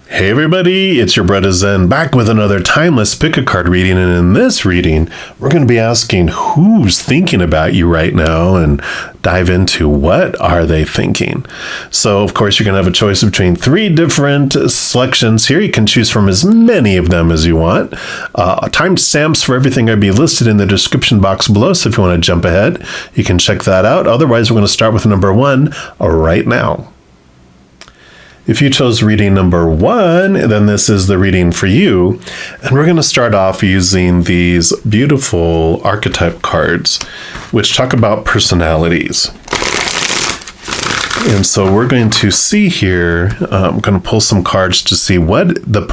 Hey everybody, it's your bruddaZen back with another timeless pick a card reading, and in this reading we're going to be asking who's thinking about you right now and dive into what are they thinking. So of course you're going to have a choice between 3 different selections here. You can choose from as many of them as you want. Timestamps for everything will be listed in the description box below, so if you want to jump ahead you can check that out. Otherwise we're going to start with number 1 right now. If you chose reading number 1, then this is the reading for you. And we're going to start off using these beautiful archetype cards, which talk about personalities. And so we're going to see here, I'm going to pull some cards to see what the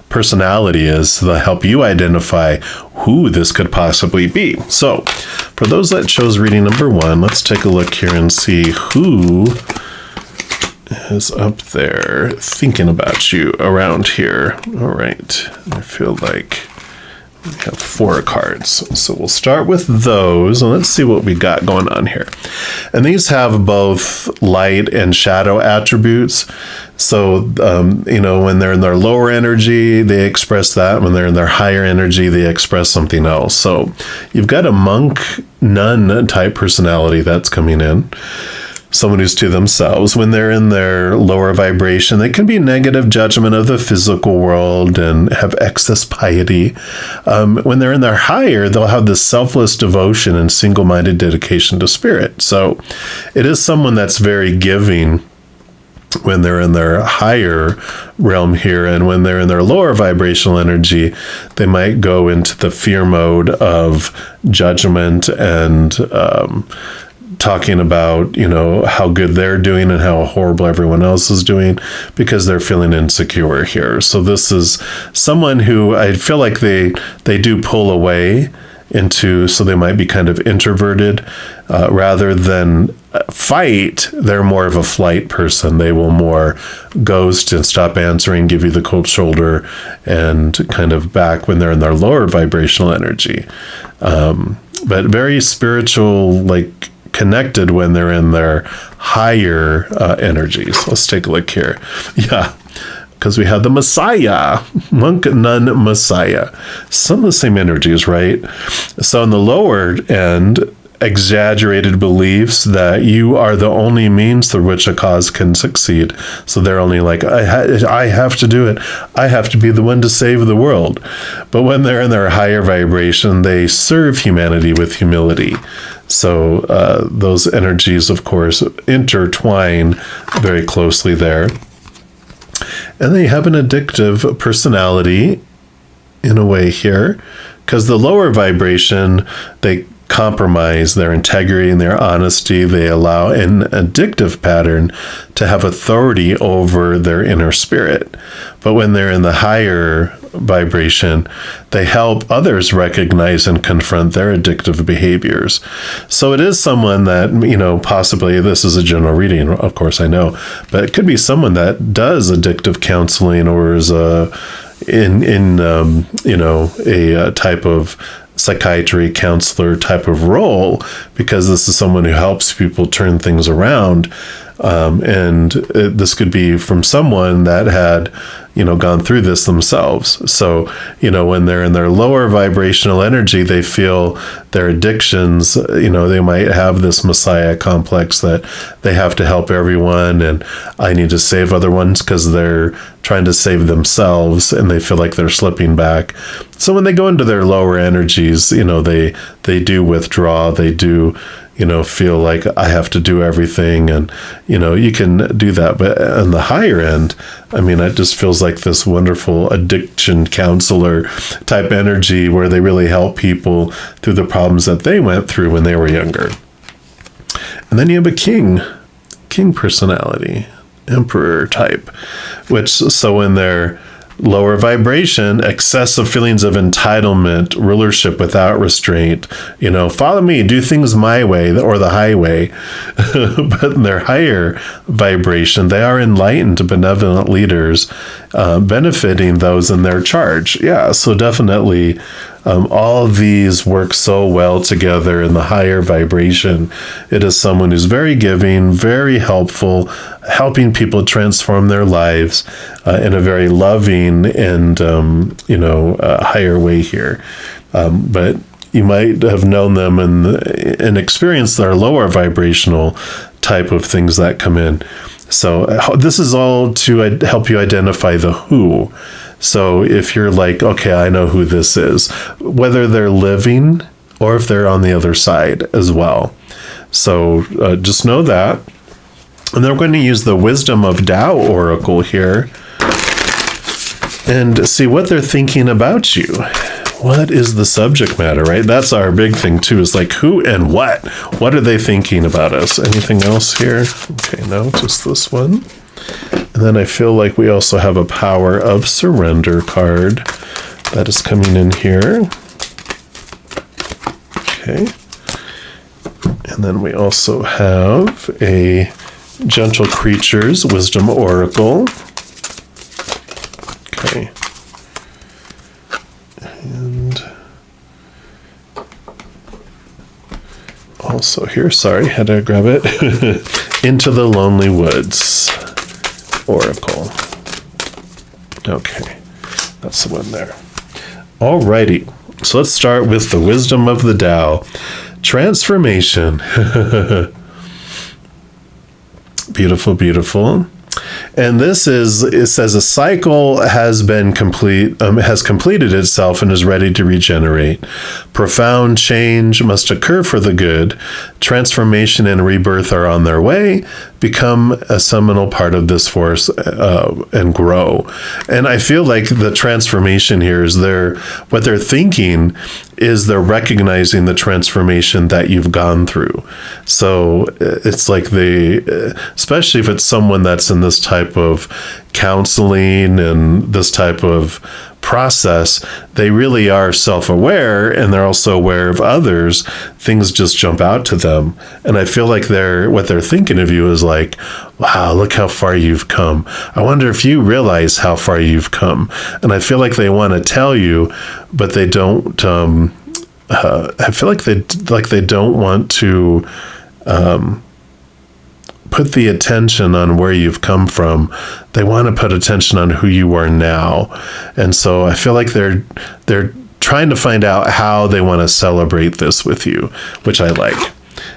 personality is to help you identify who this could possibly be. So for those that chose reading number 1, let's take a look here and see who is up there thinking about you around here. All right, I feel like we have 4 cards, so we'll start with those and let's see what we got going on here. And these have both light and shadow attributes. So when they're in their lower energy they express that, when they're in their higher energy they express something else. So you've got a monk nun type personality that's coming in, someone who's to themselves. When they're in their lower vibration, they can be negative judgment of the physical world and have excess piety. When they're in their higher, they'll have this selfless devotion and single-minded dedication to spirit. So it is someone that's very giving when they're in their higher realm here, and when they're in their lower vibrational energy, they might go into the fear mode of judgment and talking about, how good they're doing and how horrible everyone else is doing because they're feeling insecure here. So this is someone who I feel like they do pull away into, so they might be kind of introverted rather than fight. They're more of a flight person. They will more ghost and stop answering, give you the cold shoulder, and kind of back when they're in their lower vibrational energy. But very spiritual, like connected when they're in their higher energies. Let's take a look here. Yeah, because we have the Messiah, monk, nun, Messiah. Some of the same energies, right? So on the lower end, exaggerated beliefs that you are the only means through which a cause can succeed. So they're only like, I have to do it. I have to be the one to save the world. But when they're in their higher vibration, they serve humanity with humility. So those energies, of course, intertwine very closely there. And they have an addictive personality in a way here, because the lower vibration, they compromise their integrity and their honesty. They allow an addictive pattern to have authority over their inner spirit. But when they're in the higher vibration, they help others recognize and confront their addictive behaviors. So it is someone that, possibly, this is a general reading, of course I know, but it could be someone that does addictive counseling or is in a type of psychiatry counselor type of role, because this is someone who helps people turn things around. This could be from someone that had, gone through this themselves. So, when they're in their lower vibrational energy, they feel their addictions, they might have this Messiah complex that they have to help everyone and I need to save other ones because they're trying to save themselves and they feel like they're slipping back. So when they go into their lower energies, they do withdraw, they do feel like I have to do everything, and you can do that. But on the higher end, it just feels like this wonderful addiction counselor type energy where they really help people through the problems that they went through when they were younger. And then you have a king personality, emperor type, so in their lower vibration, excessive feelings of entitlement, rulership without restraint, follow me, do things my way or the highway. But in their higher vibration, they are enlightened, benevolent leaders, benefiting those in their charge. Yeah, so definitely All of these work so well together in the higher vibration. It is someone who's very giving, very helpful, helping people transform their lives in a very loving and, higher way here. But you might have known them and experienced their lower vibrational type of things that come in. So this is all to help you identify the who. So if you're like, okay, I know who this is, whether they're living or if they're on the other side as well. So just know that. And then we're going to use the Wisdom of Tao Oracle here and see what they're thinking about you. What is the subject matter, right? That's our big thing too, is like who and what? What are they thinking about us? Anything else here? Okay, no, just this one. And then I feel like we also have a Power of Surrender card that is coming in here. Okay. And then we also have a Gentle Creatures Wisdom Oracle. Okay. And also here, sorry, had to grab it. Into the Lonely Woods Oracle. Okay, that's the one there. Alrighty, so let's start with the Wisdom of the Tao. Transformation. Beautiful, beautiful. And this is, it says a cycle has been has completed itself and is ready to regenerate. Profound change must occur for the good. Transformation and rebirth are on their way. Become a seminal part of this force and grow. And I feel like the transformation here is what they're thinking is they're recognizing the transformation that you've gone through. So it's like especially if it's someone that's in this type of counseling and this type of process, they really are self-aware and they're also aware of others. Things just jump out to them. And I feel like what they're thinking of you is like, wow, look how far you've come. I wonder if you realize how far you've come. And I feel like they want to tell you, but they don't, I feel like they don't want to, put the attention on where you've come from. They want to put attention on who you are now. And so I feel like they're trying to find out how they want to celebrate this with you, which I like.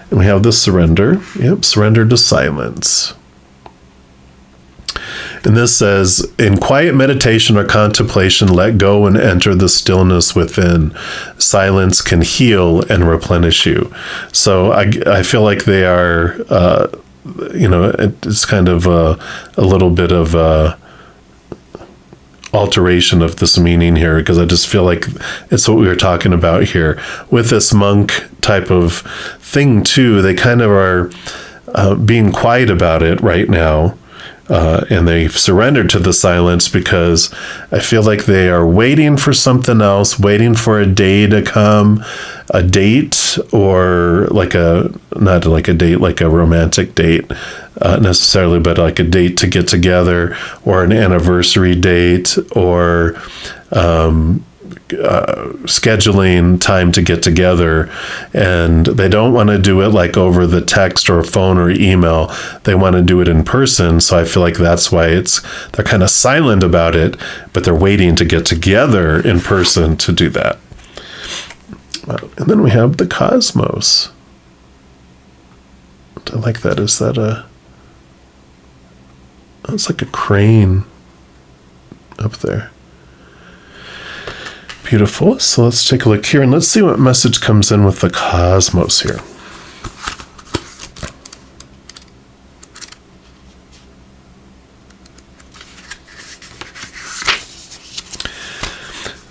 And we have the surrender. Yep, surrender to silence. And this says, in quiet meditation or contemplation, let go and enter the stillness within. Silence can heal and replenish you. So I feel like they are, it's kind of a little bit of alteration of this meaning here, because I just feel like it's what we were talking about here. With this monk type of thing too, they kind of are being quiet about it right now. And they've surrendered to the silence because I feel like they are waiting for something else, waiting for a day to come, a date, or not like a date, like a romantic date necessarily, but like a date to get together, or an anniversary date, or scheduling time to get together. And they don't want to do it like over the text or phone or email. They want to do it in person. So I feel like that's why they're kind of silent about it, but they're waiting to get together in person to do that. And then we have the cosmos. I like that. Is that it's like a crane up there. Beautiful. So let's take a look here and let's see what message comes in with the cosmos here.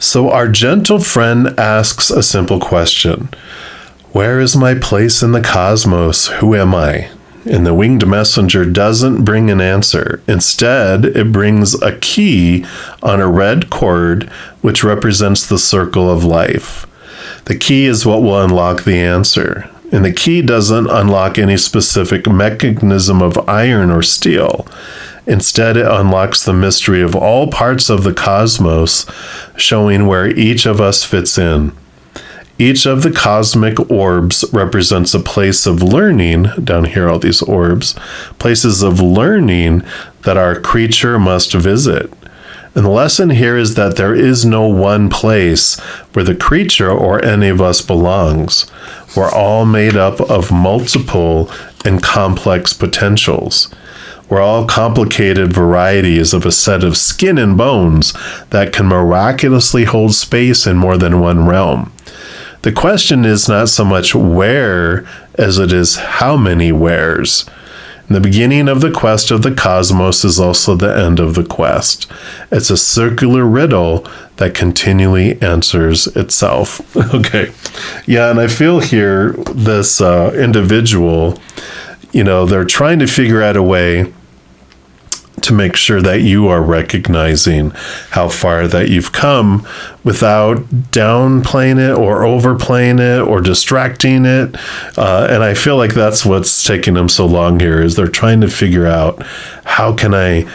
So our gentle friend asks a simple question. Where is my place in the cosmos? Who am I? And the winged messenger doesn't bring an answer. Instead, it brings a key on a red cord, which represents the circle of life. The key is what will unlock the answer. And the key doesn't unlock any specific mechanism of iron or steel. Instead, it unlocks the mystery of all parts of the cosmos, showing where each of us fits in. Each of the cosmic orbs represents a place of learning, down here all these orbs, places of learning that our creature must visit. And the lesson here is that there is no one place where the creature or any of us belongs. We're all made up of multiple and complex potentials. We're all complicated varieties of a set of skin and bones that can miraculously hold space in more than one realm. The question is not so much where as it is how many wheres. The beginning of the quest of the cosmos is also the end of the quest. It's a circular riddle that continually answers itself. Okay. Yeah, and I feel here this individual, they're trying to figure out a way to make sure that you are recognizing how far that you've come without downplaying it or overplaying it or distracting it. And I feel like that's what's taking them so long here, is they're trying to figure out, how can I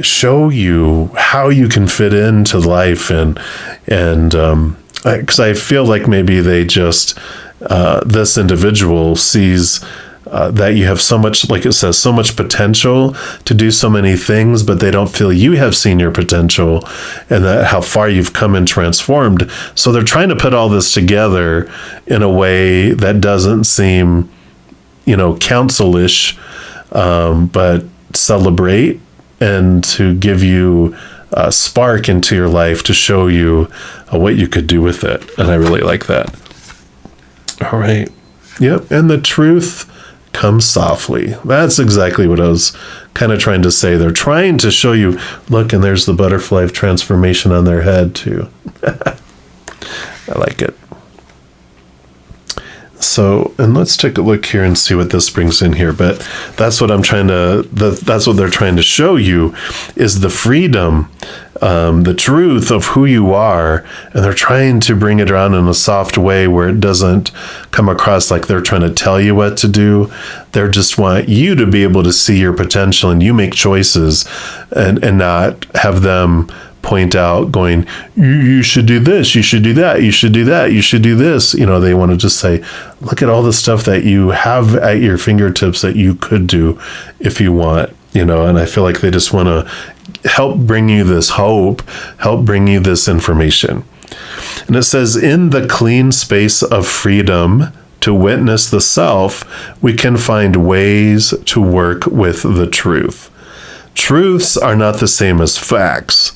show you how you can fit into life, and because I feel like maybe they just this individual sees that you have so much, like it says, so much potential to do so many things, but they don't feel you have seen your potential and that how far you've come and transformed. So they're trying to put all this together in a way that doesn't seem, counsel-ish, but celebrate and to give you a spark into your life to show you what you could do with it. And I really like that. All right. Yep. And the truth comes softly. That's exactly what I was kind of trying to say. They're trying to show you, look, and there's the butterfly transformation on their head too. I like it. So, and let's take a look here and see what this brings in here. But that's what that's what they're trying to show you, is the freedom, the truth of who you are. And they're trying to bring it around in a soft way where it doesn't come across like they're trying to tell you what to do. They just want you to be able to see your potential, and you make choices and not have them point out going, you should do this, you should do that, you should do that, you should do this. They want to just say, look at all the stuff that you have at your fingertips that you could do if you want, and I feel like they just want to help bring you this hope, help bring you this information. And it says, in the clean space of freedom to witness the self, we can find ways to work with the truth. Truths are not the same as facts.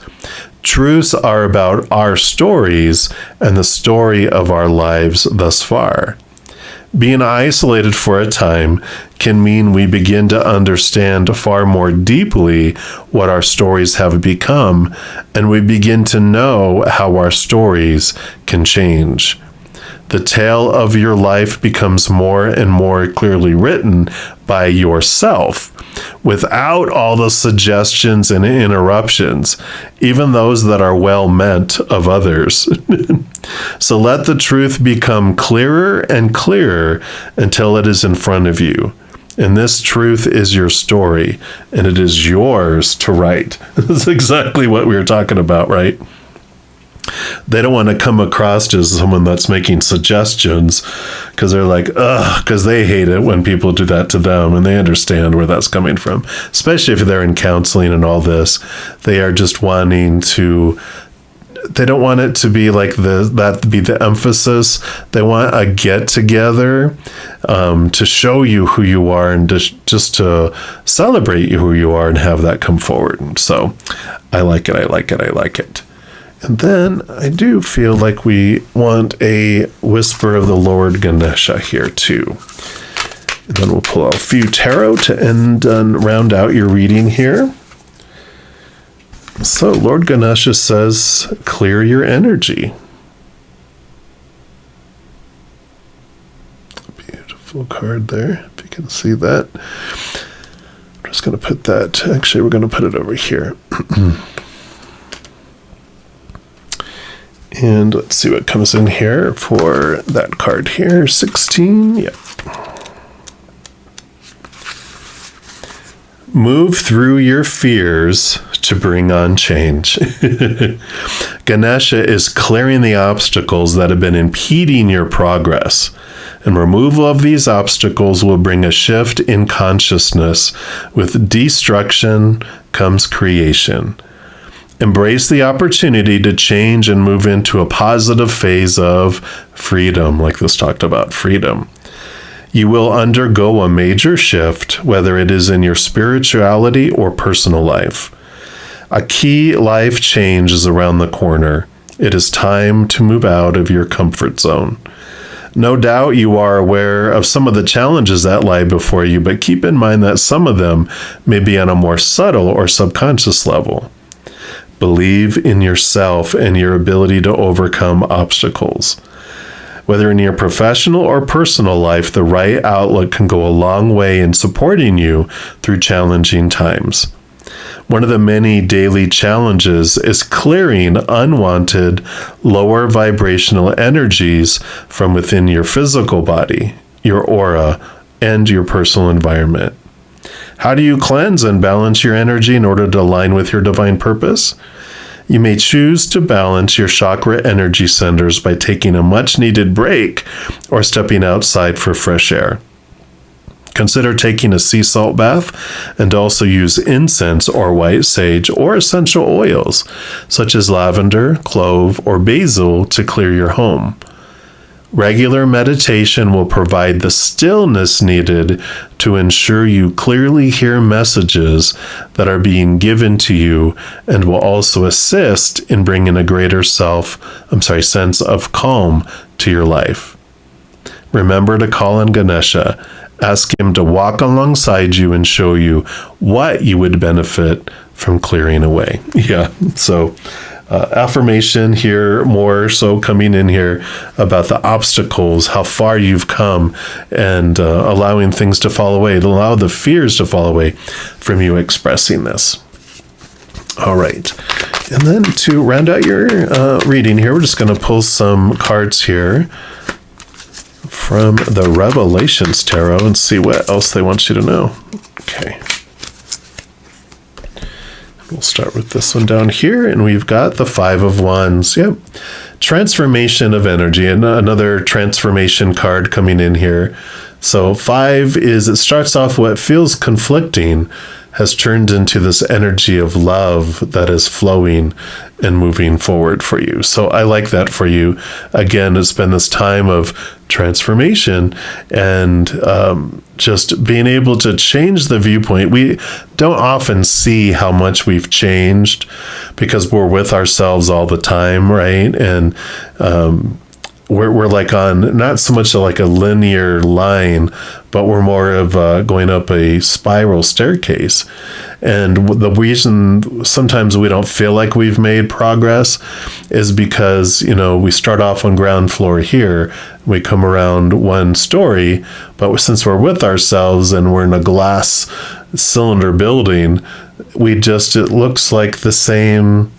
Truths are about our stories and the story of our lives thus far. Being isolated for a time can mean we begin to understand far more deeply what our stories have become, and we begin to know how our stories can change. The tale of your life becomes more and more clearly written by yourself, without all the suggestions and interruptions, even those that are well meant of others. So let the truth become clearer and clearer until it is in front of you. And this truth is your story, and it is yours to write. That's exactly what we were talking about, right? They don't want to come across as someone that's making suggestions, because they're like, ugh, because they hate it when people do that to them, and they understand where that's coming from, especially if they're in counseling and all this. They are just wanting to, they don't want it to be like that be the emphasis. They want a get together to show you who you are, and just to celebrate you who you are, and have that come forward. So I like it. I like it. I like it. And then I do feel like we want a Whisper of the Lord Ganesha here too. And then we'll pull out a few tarot to end and round out your reading here. So Lord Ganesha says, clear your energy. Beautiful card there, if you can see that. I'm just going to put that, actually we're going to put it over here. And let's see what comes in here for that card here. 16. Yep. Move through your fears to bring on change. Ganesha is clearing the obstacles that have been impeding your progress. And removal of these obstacles will bring a shift in consciousness. With destruction comes creation. Embrace the opportunity to change and move into a positive phase of freedom, like this talked about, freedom. You will undergo a major shift, whether it is in your spirituality or personal life. A key life change is around the corner. It is time to move out of your comfort zone. No doubt you are aware of some of the challenges that lie before you, but keep in mind that some of them may be on a more subtle or subconscious level. Believe in yourself and your ability to overcome obstacles. Whether in your professional or personal life, the right outlook can go a long way in supporting you through challenging times. One of the many daily challenges is clearing unwanted, lower vibrational energies from within your physical body, your aura, and your personal environment. How do you cleanse and balance your energy in order to align with your divine purpose? You may choose to balance your chakra energy centers by taking a much-needed break or stepping outside for fresh air. Consider taking a sea salt bath and also use incense or white sage or essential oils such as lavender, clove, or basil to clear your home. Regular meditation will provide the stillness needed to ensure you clearly hear messages that are being given to you and will also assist in bringing a greater sense of calm to your life. Remember to call on Ganesha. Ask him to walk alongside you and show you what you would benefit from clearing away. Yeah, so affirmation here, more so coming in here about the obstacles, how far you've come, and allowing things to fall away, to allow the fears to fall away from you expressing this. All right. And then to round out your reading here, we're just going to pull some cards here from the Revelations Tarot and see what else they want you to know. Okay. We'll start with this one down here, and we've got the Five of Wands. Yep. Transformation of energy, and another transformation card coming in here. So 5 is, it starts off what feels conflicting has turned into this energy of love that is flowing and moving forward for you. So I like that for you. Again, it's been this time of transformation and just being able to change the viewpoint. We don't often see how much we've changed because we're with ourselves all the time, right? And we're like on not so much like a linear line, but we're more of going up a spiral staircase. And the reason sometimes we don't feel like we've made progress is because, we start off on ground floor here, we come around one story, but since we're with ourselves and we're in a glass cylinder building, it looks like the same,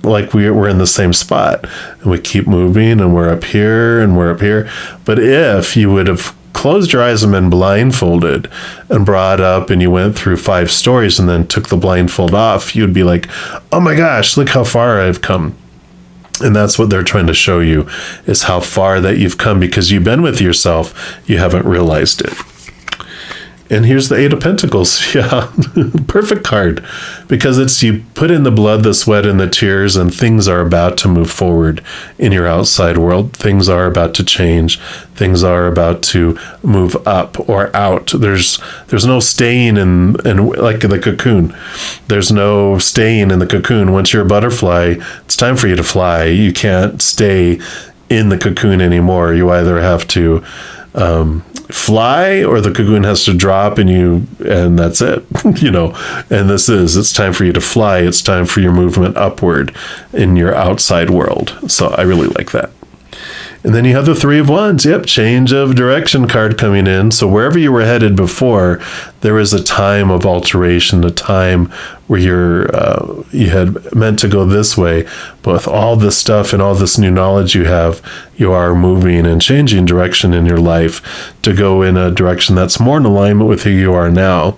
like we're in the same spot, and we keep moving and we're up here and we're up here. But if you would have closed your eyes and been blindfolded and brought up and you went through 5 stories and then took the blindfold off, you'd be like, oh my gosh, look how far I've come. And that's what they're trying to show you, is how far that you've come because you've been with yourself. You haven't realized it. And here's the 8 of Pentacles. Yeah, perfect card. Because it's you put in the blood, the sweat, and the tears, and things are about to move forward in your outside world. Things are about to change. Things are about to move up or out. There's no staying in like the cocoon. There's no staying in the cocoon. Once you're a butterfly, it's time for you to fly. You can't stay in the cocoon anymore. You either have to fly or the cocoon has to drop and that's it. And it's time for you to fly. It's time for your movement upward in your outside world. So I really like that. And then you have the Three of Wands. Yep, change of direction card coming in. So wherever you were headed before, there was a time of alteration, a time where you had meant to go this way, but with all this stuff and all this new knowledge you have, you are moving and changing direction in your life to go in a direction that's more in alignment with who you are now.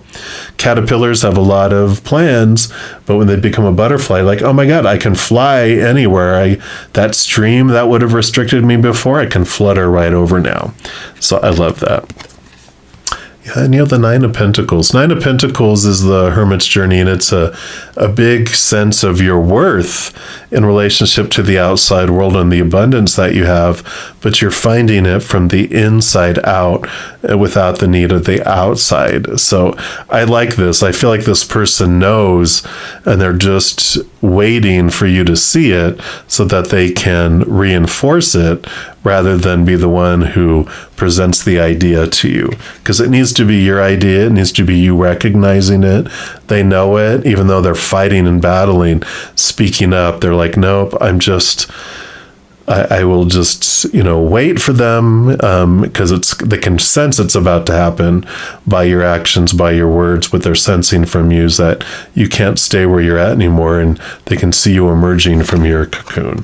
Caterpillars have a lot of plans, but when they become a butterfly, like, oh my God, I can fly anywhere. That stream that would have restricted me before, I can flutter right over now. So I love that. Yeah, and you have the Nine of Pentacles. Nine of Pentacles is the Hermit's journey, and it's a big sense of your worth in relationship to the outside world and the abundance that you have, but you're finding it from the inside out without the need of the outside. So I like this. I feel like this person knows, and they're just waiting for you to see it so that they can reinforce it rather than be the one who presents the idea to you. Because it needs to be your idea. It needs to be you recognizing it. They know it, even though they're fighting and battling, speaking up. They're like, nope, I will just, wait for them, because they can sense it's about to happen by your actions, by your words. What they're sensing from you is that you can't stay where you're at anymore, and they can see you emerging from your cocoon.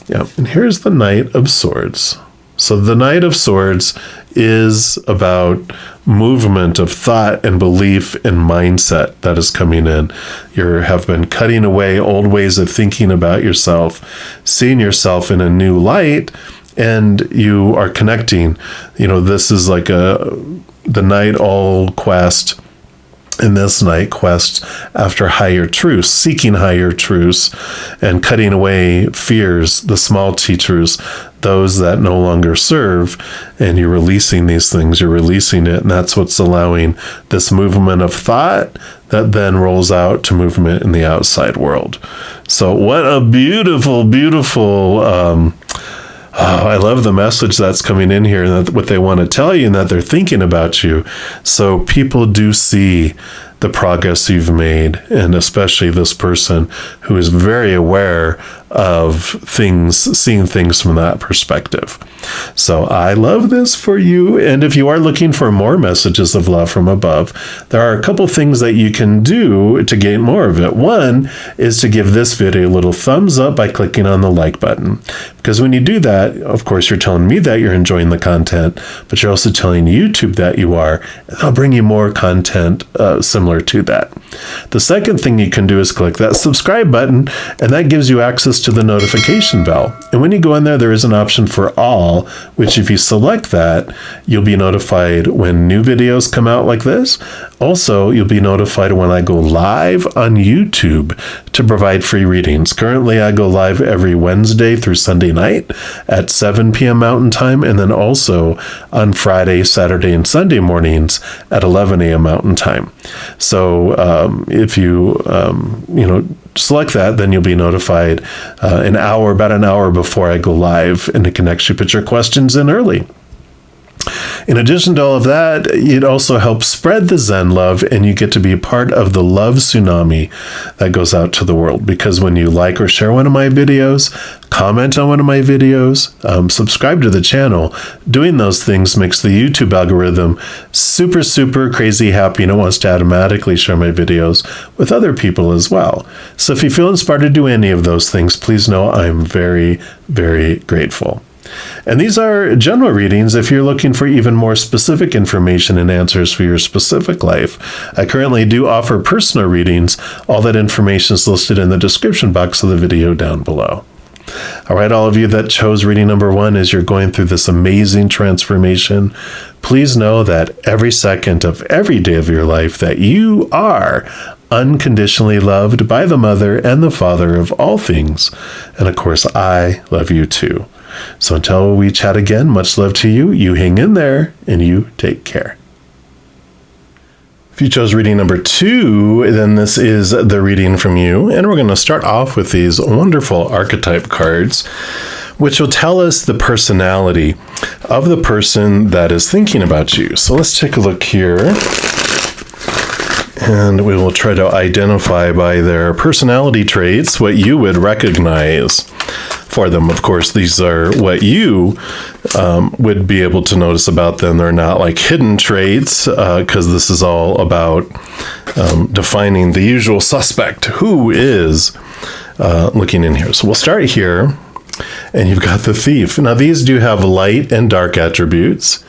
Yeah, and here's the Knight of Swords. So the Knight of Swords is about movement of thought and belief and mindset that is coming in. You have been cutting away old ways of thinking about yourself, seeing yourself in a new light, and you are connecting. This is like the Night Owl quest. In this night quest after higher truths, seeking higher truths and cutting away fears, the small teachers, those that no longer serve, and you're releasing these things, you're releasing it, and that's what's allowing this movement of thought that then rolls out to movement in the outside world. So what a beautiful, beautiful I love the message that's coming in here, and what they want to tell you and that they're thinking about you. So people do see the progress you've made, and especially this person who is very aware of things, seeing things from that perspective. So I love this for you. And if you are looking for more messages of love from above, there are a couple things that you can do to gain more of it. One is to give this video a little thumbs up by clicking on the like button. Because when you do that, of course, you're telling me that you're enjoying the content, but you're also telling YouTube that you are, and I'll bring you more content similar to that. The second thing you can do is click that subscribe button, and that gives you access to the notification bell. And when you go in there, there is an option for all, which if you select that, you'll be notified when new videos come out like this. Also, you'll be notified when I go live on YouTube to provide free readings. Currently, I go live every Wednesday through Sunday night at 7 p.m. Mountain Time, and then also on Friday, Saturday, and Sunday mornings at 11 a.m. Mountain Time. So if you select that, then you'll be notified about an hour before I go live, and it can actually put your questions in early. In addition to all of that, it also helps spread the Zen love, and you get to be a part of the love tsunami that goes out to the world. Because when you like or share one of my videos, comment on one of my videos, subscribe to the channel, doing those things makes the YouTube algorithm super, super crazy happy, and it wants to automatically share my videos with other people as well. So if you feel inspired to do any of those things, please know I'm very, very grateful. And these are general readings. If you're looking for even more specific information and answers for your specific life, I currently do offer personal readings. All that information is listed in the description box of the video down below. All right, all of you that chose reading number 1 as you're going through this amazing transformation, please know that every second of every day of your life that you are unconditionally loved by the Mother and the Father of all things. And of course, I love you too. So until we chat again, much love to you. You hang in there, and you take care. If you chose reading number 2, then this is the reading from you. And we're going to start off with these wonderful archetype cards, which will tell us the personality of the person that is thinking about you. So let's take a look here. And we will try to identify by their personality traits what you would recognize. for them. Of course, these are what you would be able to notice about them. They're not like hidden traits, because this is all about defining the usual suspect, who is looking in here. So we'll start here, and you've got the thief. Now, these do have light and dark attributes.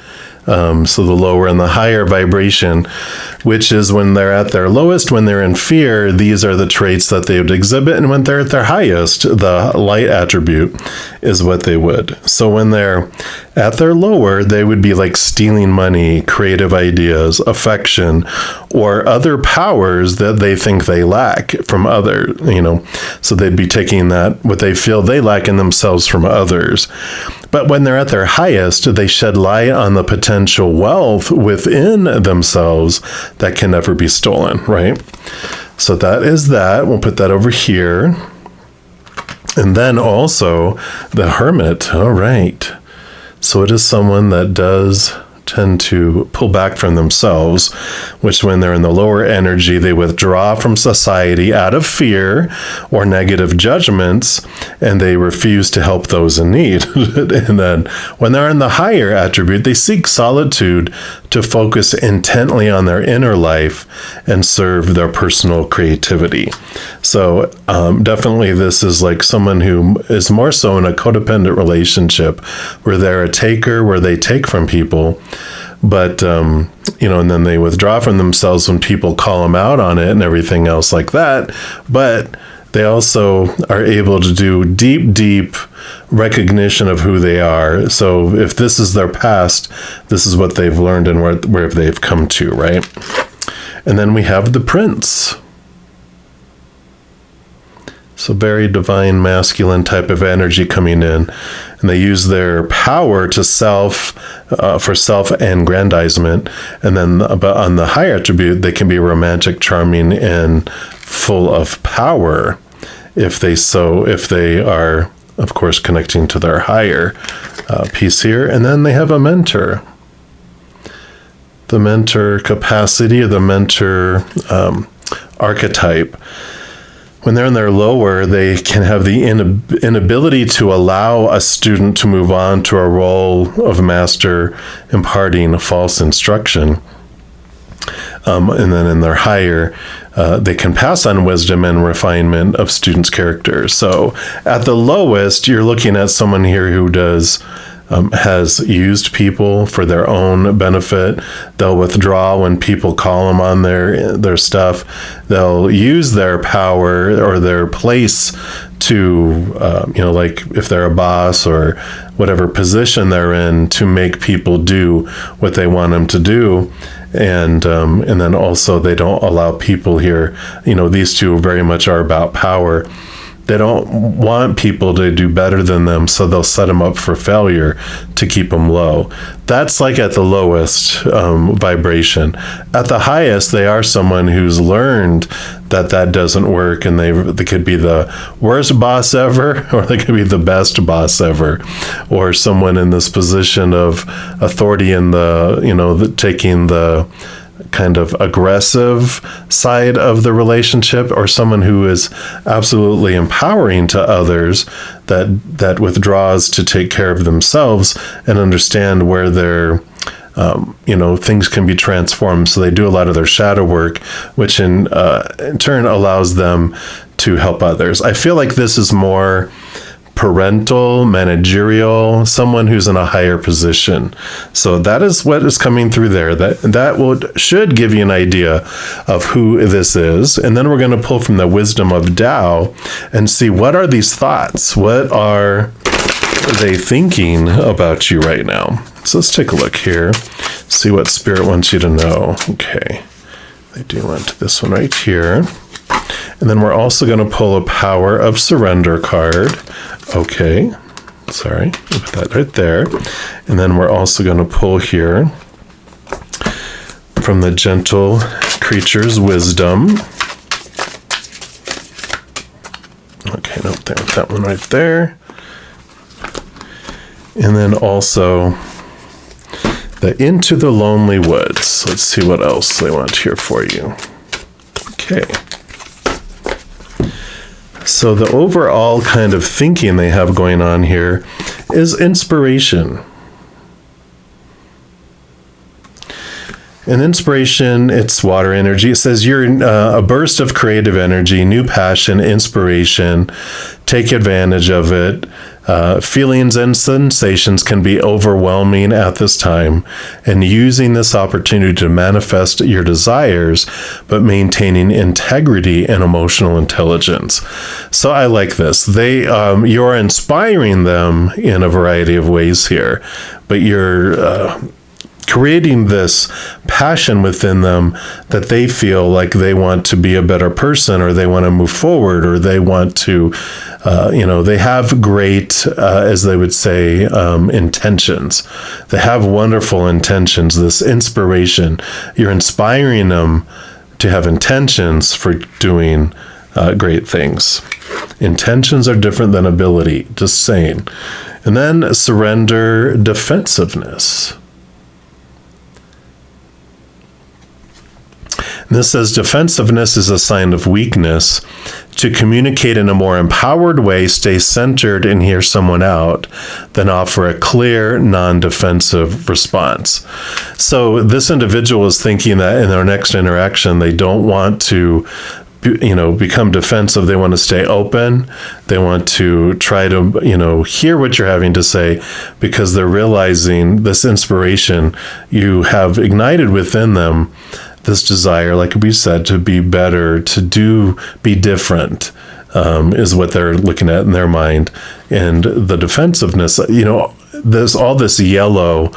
So the lower and the higher vibration, which is when they're at their lowest, when they're in fear, these are the traits that they would exhibit. And when they're at their highest, the light attribute is what they would. So when they're at their lower, they would be like stealing money, creative ideas, affection, or other powers that they think they lack from other, so they'd be taking that, what they feel they lack in themselves, from others. But when they're at their highest, they shed light on the potential wealth within themselves that can never be stolen, right? So that is that. We'll put that over here. And then also the hermit. All right. So it is someone that does tend to pull back from themselves, which when they're in the lower energy, they withdraw from society out of fear or negative judgments, and they refuse to help those in need. And then when they're in the higher attribute, they seek solitude to focus intently on their inner life and serve their personal creativity. So definitely this is like someone who is more so in a codependent relationship where they're a taker, where they take from people, but and then they withdraw from themselves when people call them out on it and everything else like that. But they also are able to do deep recognition of who they are. So if this is their past, this is what they've learned and where they've come to, right? And then we have the prince. So very divine masculine type of energy coming in. And they use their power to for self-aggrandizement. And then but on the higher attribute, they can be romantic, charming, and full of power if they are, of course, connecting to their higher piece here. And then they have a mentor. The mentor capacity, or the mentor archetype. When they're in their lower, they can have the inability to allow a student to move on to a role of master, imparting false instruction. And then in their higher, they can pass on wisdom and refinement of students' characters. So at the lowest, you're looking at someone here who has used people for their own benefit. They'll withdraw when people call them on their stuff. They'll use their power or their place to, like if they're a boss or whatever position they're in, to make people do what they want them to do. And then also they don't allow people here, these two very much are about power. They don't want people to do better than them, so they'll set them up for failure to keep them low. That's like at the lowest vibration. At the highest, they are someone who's learned that doesn't work, and they could be the worst boss ever, or they could be the best boss ever, or someone in this position of authority in taking the kind of aggressive side of the relationship, or someone who is absolutely empowering to others that withdraws to take care of themselves and understand where their things can be transformed. So they do a lot of their shadow work, which in turn allows them to help others. I feel like this is more parental, managerial, someone who's in a higher position. So that is what is coming through there. That should give you an idea of who this is. And then we're going to pull from the wisdom of Tao and see, what are these thoughts? What are they thinking about you right now? So let's take a look here. See what Spirit wants you to know. Okay. They do want this one right here. And then we're also going to pull a Power of Surrender card. Okay, sorry, put that right there. And then we're also going to pull here from the Gentle Creature's Wisdom. Okay, nope, that one right there. And then also the Into the Lonely Woods. Let's see what else they want here for you. Okay. So the overall kind of thinking they have going on here is inspiration. And inspiration, it's water energy. It says you're a burst of creative energy, new passion, inspiration. Take advantage of it. Feelings and sensations can be overwhelming at this time, and using this opportunity to manifest your desires, but maintaining integrity and emotional intelligence. So I like this. You're inspiring them in a variety of ways here, but you're creating this passion within them that they feel like they want to be a better person, or they want to move forward, or they want to, they have great, as they would say, intentions. They have wonderful intentions, this inspiration. You're inspiring them to have intentions for doing great things. Intentions are different than ability, just saying. And then surrender defensiveness. This says defensiveness is a sign of weakness. To communicate in a more empowered way, stay centered and hear someone out, then offer a clear, non-defensive response. So this individual is thinking that in their next interaction, they don't want to become defensive. They want to stay open. They want to try to, hear what you're having to say, because they're realizing this inspiration you have ignited within them, this desire, like we said, to be better, be different, is what they're looking at in their mind. And the defensiveness, there's all this yellow.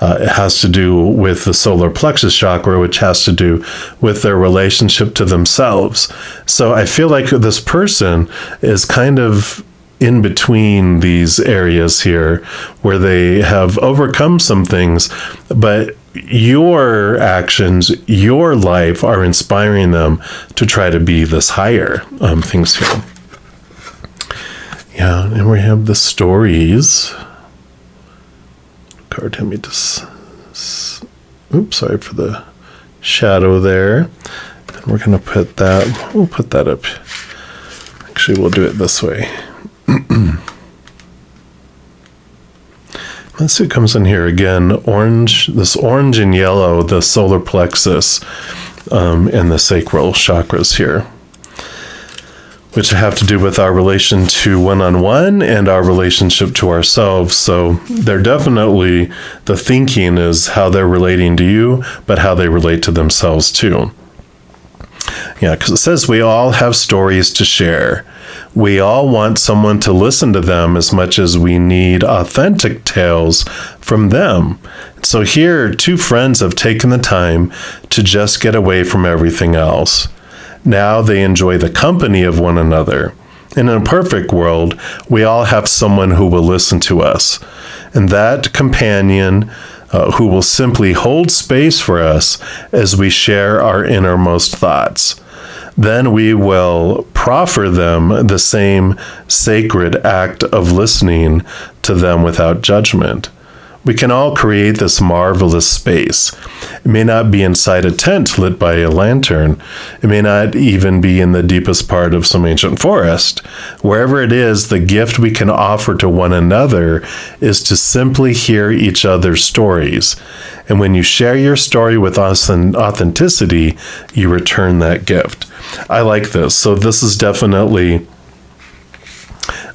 It has to do with the solar plexus chakra, which has to do with their relationship to themselves. So I feel like this person is kind of in between these areas here, where they have overcome some things, but your actions, your life are inspiring them to try to be this higher things here. Yeah, and we have the stories. Card, let me just, oops, sorry for the shadow there. And we're going to put that, we'll put that up. Actually, we'll do it this way. Let's see what comes in here again. Orange, this orange and yellow, the solar plexus and the sacral chakras here, which have to do with our relation to one-on-one and our relationship to ourselves. So they're definitely, the thinking is how they're relating to you, but how they relate to themselves too. Yeah, because it says we all have stories to share. We all want someone to listen to them as much as we need authentic tales from them. So here, two friends have taken the time to just get away from everything else. Now they enjoy the company of one another. In a perfect world, we all have someone who will listen to us. And that companion who will simply hold space for us as we share our innermost thoughts. Then we will proffer them the same sacred act of listening to them without judgment. We can all create this marvelous space. It may not be inside a tent lit by a lantern. It may not even be in the deepest part of some ancient forest. Wherever it is, the gift we can offer to one another is to simply hear each other's stories. And when you share your story with us in authenticity, you return that gift. I like this. So this is definitely...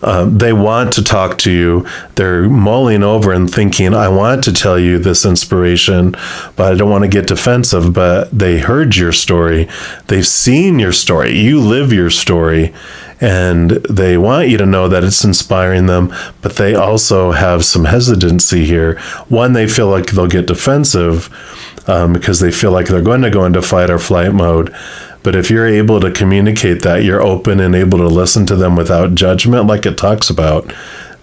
they want to talk to you. They're mulling over and thinking, I want to tell you this inspiration, but I don't want to get defensive. But they heard your story. They've seen your story. You live your story. And they want you to know that it's inspiring them. But they also have some hesitancy here. One, they feel like they'll get defensive because they feel like they're going to go into fight or flight mode. But if you're able to communicate that, you're open and able to listen to them without judgment, like it talks about,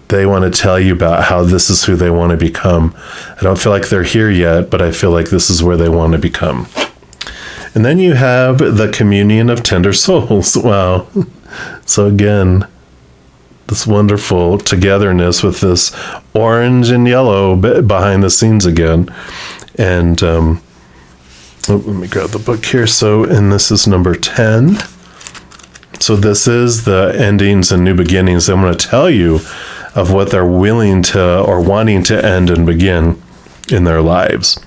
they want to tell you about how this is who they want to become. I don't feel like they're here yet, but I feel like this is where they want to become. And then you have the communion of tender souls. Wow. So again, this wonderful togetherness with this orange and yellow behind the scenes again. And, let me grab the book here. So, and this is number 10. So this is the endings and new beginnings. I'm going to tell you of what they're willing to or wanting to end and begin in their lives.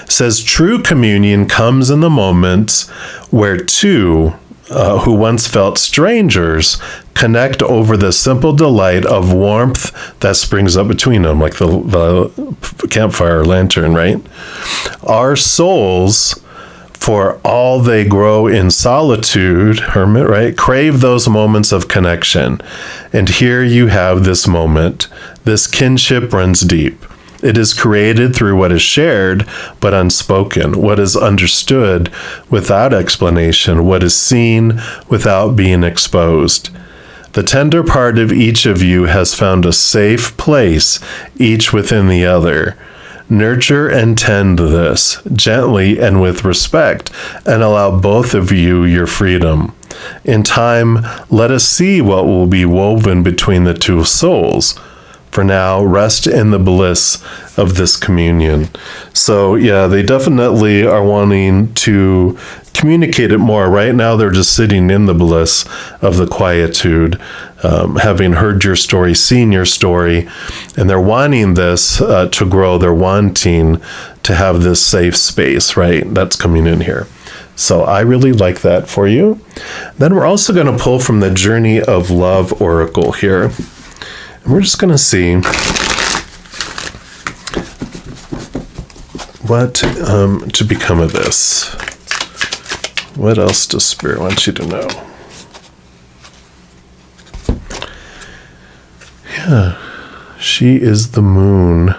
It says, true communion comes in the moments where two who once felt strangers connect over the simple delight of warmth that springs up between them, like the campfire lantern, right? Our souls, for all they grow in solitude, hermit, right, crave those moments of connection. And here you have this moment. This kinship runs deep. It is created through what is shared but unspoken, what is understood without explanation, what is seen without being exposed. The tender part of each of you has found a safe place, each within the other. Nurture and tend this gently and with respect, and allow both of you your freedom. In time, let us see what will be woven between the two souls. For now, rest in the bliss of this communion. So yeah, they definitely are wanting to communicate it more. Right now, they're just sitting in the bliss of the quietude, having heard your story, seen your story, and they're wanting this to grow. They're wanting to have this safe space, right? That's coming in here. So I really like that for you. Then we're also going to pull from the Journey of Love Oracle here. And we're just going to see what to become of this. What else does Spirit want you to know? Yeah, she is the moon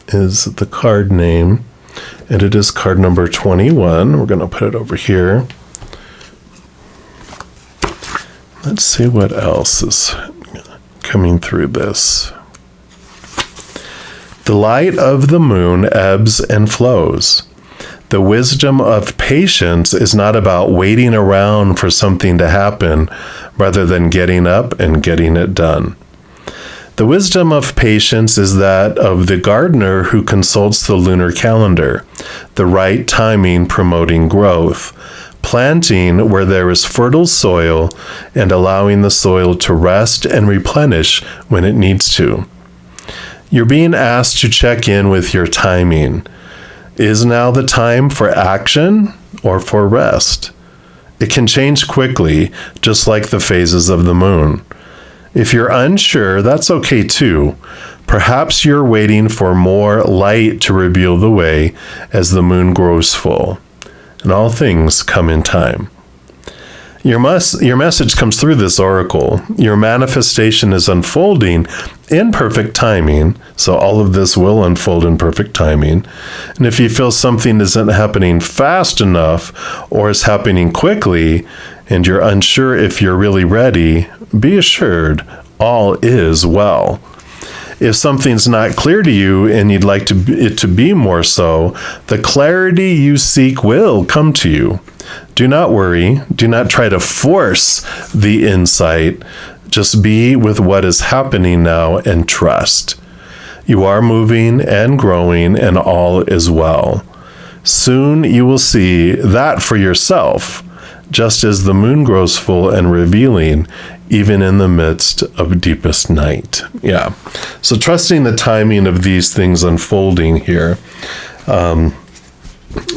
is the card name, and it is card number 21. We're going to put it over here. Let's see what else is coming through this. The light of the moon ebbs and flows. The wisdom of patience is not about waiting around for something to happen, rather than getting up and getting it done. The wisdom of patience is that of the gardener who consults the lunar calendar, the right timing promoting growth, planting where there is fertile soil, and allowing the soil to rest and replenish when it needs to. You're being asked to check in with your timing. Is now the time for action or for rest? It can change quickly, just like the phases of the moon. If you're unsure, that's okay too. Perhaps you're waiting for more light to reveal the way as the moon grows full. And all things come in time. Your message comes through this oracle. Your manifestation is unfolding in perfect timing, so all of this will unfold in perfect timing. And if you feel something isn't happening fast enough or is happening quickly, and you're unsure if you're really ready, be assured all is well. If something's not clear to you and you'd like it to be more so, the clarity you seek will come to you. Do not worry. Do not try to force the insight. Just be with what is happening now and trust. You are moving and growing, and all is well. Soon you will see that for yourself, just as the moon grows full and revealing, even in the midst of deepest night. Yeah. So trusting the timing of these things unfolding here,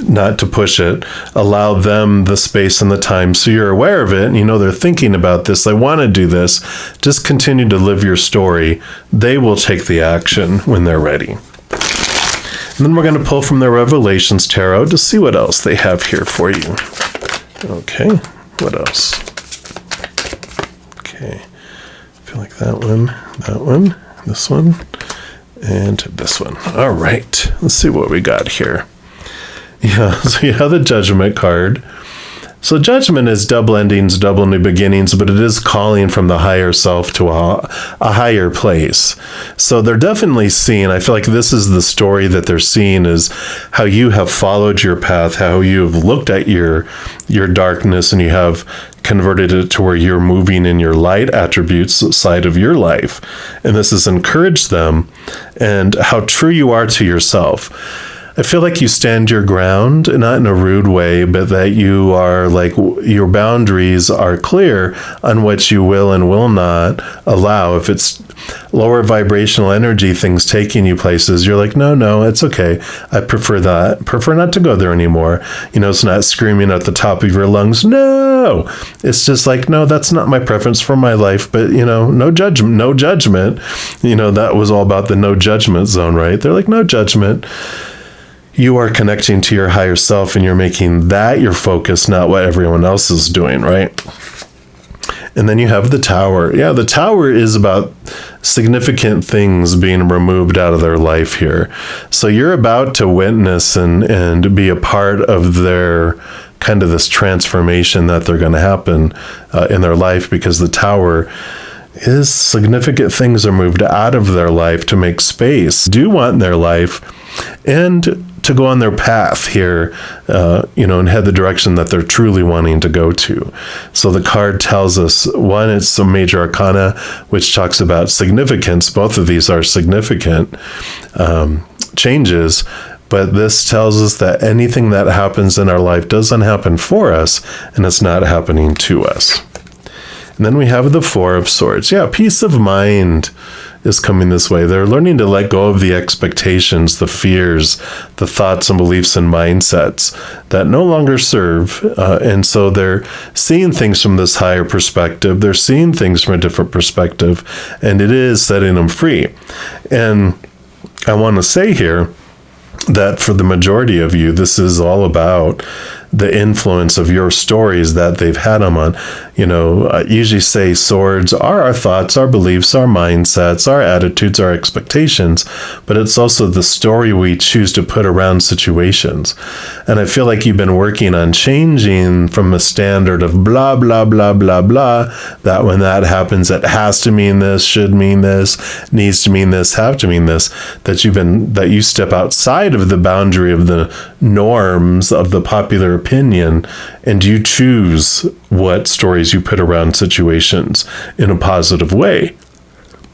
not to push it, allow them the space and the time so you're aware of it and you know they're thinking about this, they want to do this. Just continue to live your story. They will take the action when they're ready. And then we're going to pull from the Revelations Tarot to see what else they have here for you. Okay, what else? Okay, I feel like that one, this one, and this one. All right, let's see what we got here. Yeah, so you have the Judgment card. So Judgment is double endings, double new beginnings, but it is calling from the higher self to a higher place. So they're definitely seeing, I feel like this is the story that they're seeing, is how you have followed your path, how you have looked at your darkness and you have converted it to where you're moving in your light attributes side of your life. And this has encouraged them and how true you are to yourself. I feel like you stand your ground, not in a rude way, but that you are like, your boundaries are clear on what you will and will not allow. If it's lower vibrational energy, things taking you places, you're like, no, it's okay. I prefer that. Prefer not to go there anymore. It's not screaming at the top of your lungs, no. It's just like, no, that's not my preference for my life, but, no judgment. That was all about the no judgment zone, right? They're like, no judgment. You are connecting to your higher self and you're making that your focus, not what everyone else is doing, right? And then you have the Tower. Yeah, the Tower is about significant things being removed out of their life here. So you're about to witness and be a part of their kind of this transformation that they're going to happen in their life, because the Tower is significant things are moved out of their life to make space, do want in their life, and to go on their path here, and head the direction that they're truly wanting to go to. So the card tells us, one, it's a major arcana, which talks about significance. Both of these are significant changes, but this tells us that anything that happens in our life doesn't happen for us, and it's not happening to us. And then we have the Four of Swords. Yeah, peace of mind is coming this way. They're learning to let go of the expectations, the fears, the thoughts and beliefs and mindsets that no longer serve. And so they're seeing things from this higher perspective. They're seeing things from a different perspective, and it is setting them free. And I want to say here that for the majority of you, this is all about the influence of your stories that they've had them on. I usually say swords are our thoughts, our beliefs, our mindsets, our attitudes, our expectations, but it's also the story we choose to put around situations. And I feel like you've been working on changing from a standard of blah, blah, blah, blah, blah, that when that happens, it has to mean this, should mean this, needs to mean this, have to mean this, that you step outside of the boundary of the norms of the popular opinion, and you choose what stories you put around situations in a positive way.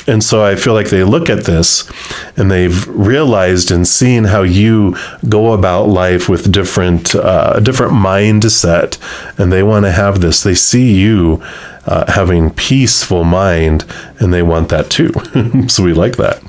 And so I feel like they look at this and they've realized and seen how you go about life with different mindset, and they want to have this. They see you having peaceful mind, and they want that too. So we like that.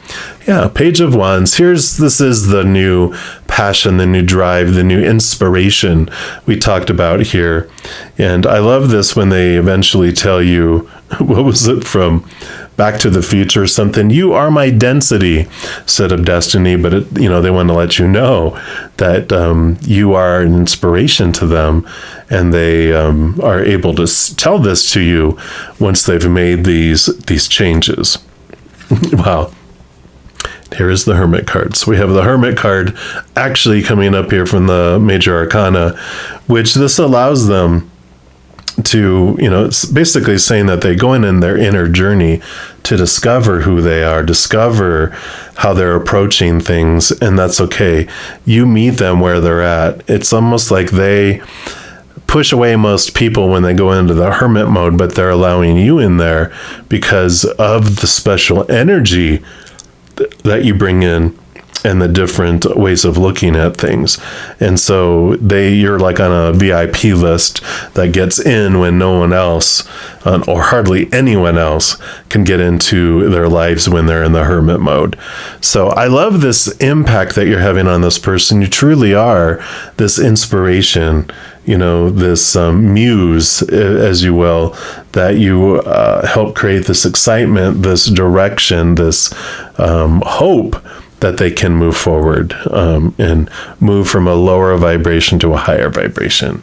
Yeah, Page of Wands. This is the new passion, the new drive, the new inspiration we talked about here. And I love this when they eventually tell you, what was it from Back to the Future or something? You are my density, set of destiny. But they want to let you know that you are an inspiration to them, and they are able to tell this to you once they've made these changes. Wow. Here is the Hermit card. So we have the Hermit card actually coming up here from the Major Arcana, which this allows them to, it's basically saying that they go in their inner journey to discover who they are, discover how they're approaching things, and that's okay. You meet them where they're at. It's almost like they push away most people when they go into the hermit mode, but they're allowing you in there because of the special energy that you bring in and the different ways of looking at things. And so you're like on a VIP list that gets in when no one else, or hardly anyone else, can get into their lives when they're in the hermit mode. So I love this impact that you're having on this person. You truly are this inspiration, this muse, as you will, that you help create this excitement, this direction, this hope that they can move forward and move from a lower vibration to a higher vibration.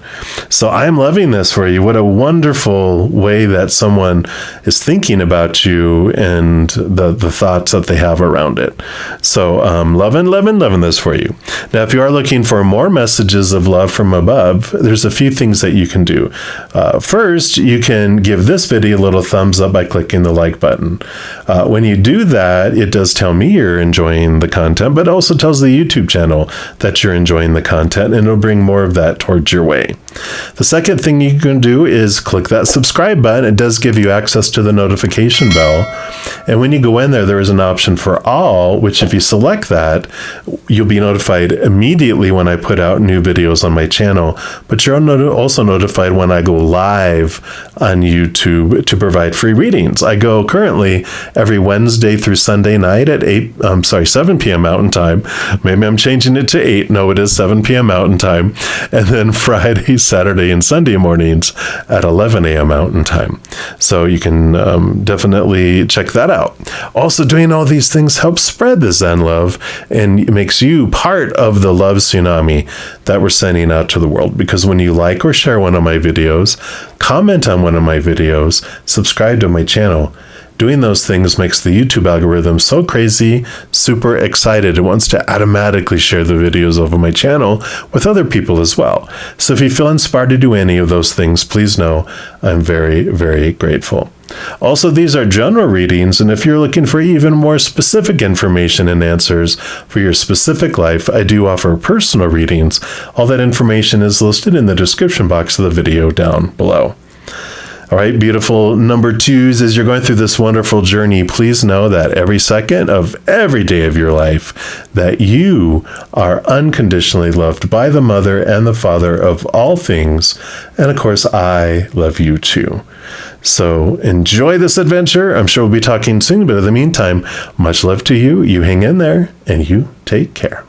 So I'm loving this for you. What a wonderful way that someone is thinking about you and the thoughts that they have around it. So loving this for you. Now, if you are looking for more messages of love from above, there's a few things that you can do. First, you can give this video a little thumbs up by clicking the like button. When you do that, it does tell me you're enjoying the content, but it also tells the YouTube channel that you're enjoying the content, and it'll bring more of that towards your way. The second thing you can do is click that subscribe button. It does give you access to the notification bell. And when you go in there, there is an option for all, which if you select that, you'll be notified immediately when I put out new videos on my channel. But you're also notified when I go live on YouTube to provide free readings. I go currently every Wednesday through Sunday night at 7 p.m. Mountain Time. Maybe I'm changing it to 8. No, it is 7 p.m. Mountain Time. And then Friday, Saturday, and Sunday mornings at 11 a.m. Mountain Time. So you can definitely check that out. Also, doing all these things helps spread the Zen love and makes you part of the love tsunami that we're sending out to the world. Because when you like or share one of my videos, comment on one of my videos, subscribe to my channel, doing those things makes the YouTube algorithm so crazy, super excited. It wants to automatically share the videos over my channel with other people as well. So if you feel inspired to do any of those things, please know I'm very, very grateful. Also, these are general readings, and if you're looking for even more specific information and answers for your specific life, I do offer personal readings. All that information is listed in the description box of the video down below. All right, beautiful number twos, as you're going through this wonderful journey, please know that every second of every day of your life, that you are unconditionally loved by the mother and the father of all things. And of course, I love you too. So enjoy this adventure. I'm sure we'll be talking soon, but in the meantime, much love to you. You hang in there and you take care.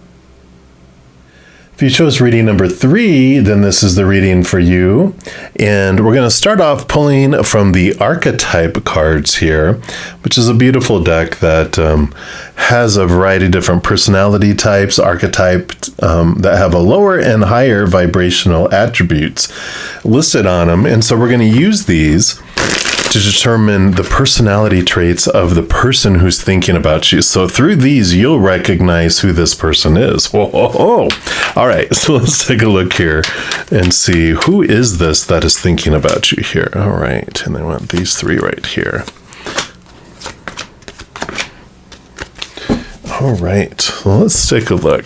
If you chose reading number 3, then this is the reading for you. And we're going to start off pulling from the archetype cards here, which is a beautiful deck that has a variety of different personality types, archetypes that have a lower and higher vibrational attributes listed on them. And so we're going to use these to determine the personality traits of the person who's thinking about you. So through these, you'll recognize who this person is. Whoa. All right, so let's take a look here and see who is this that is thinking about you here. All right, and I want these 3 right here. All right, well, let's take a look.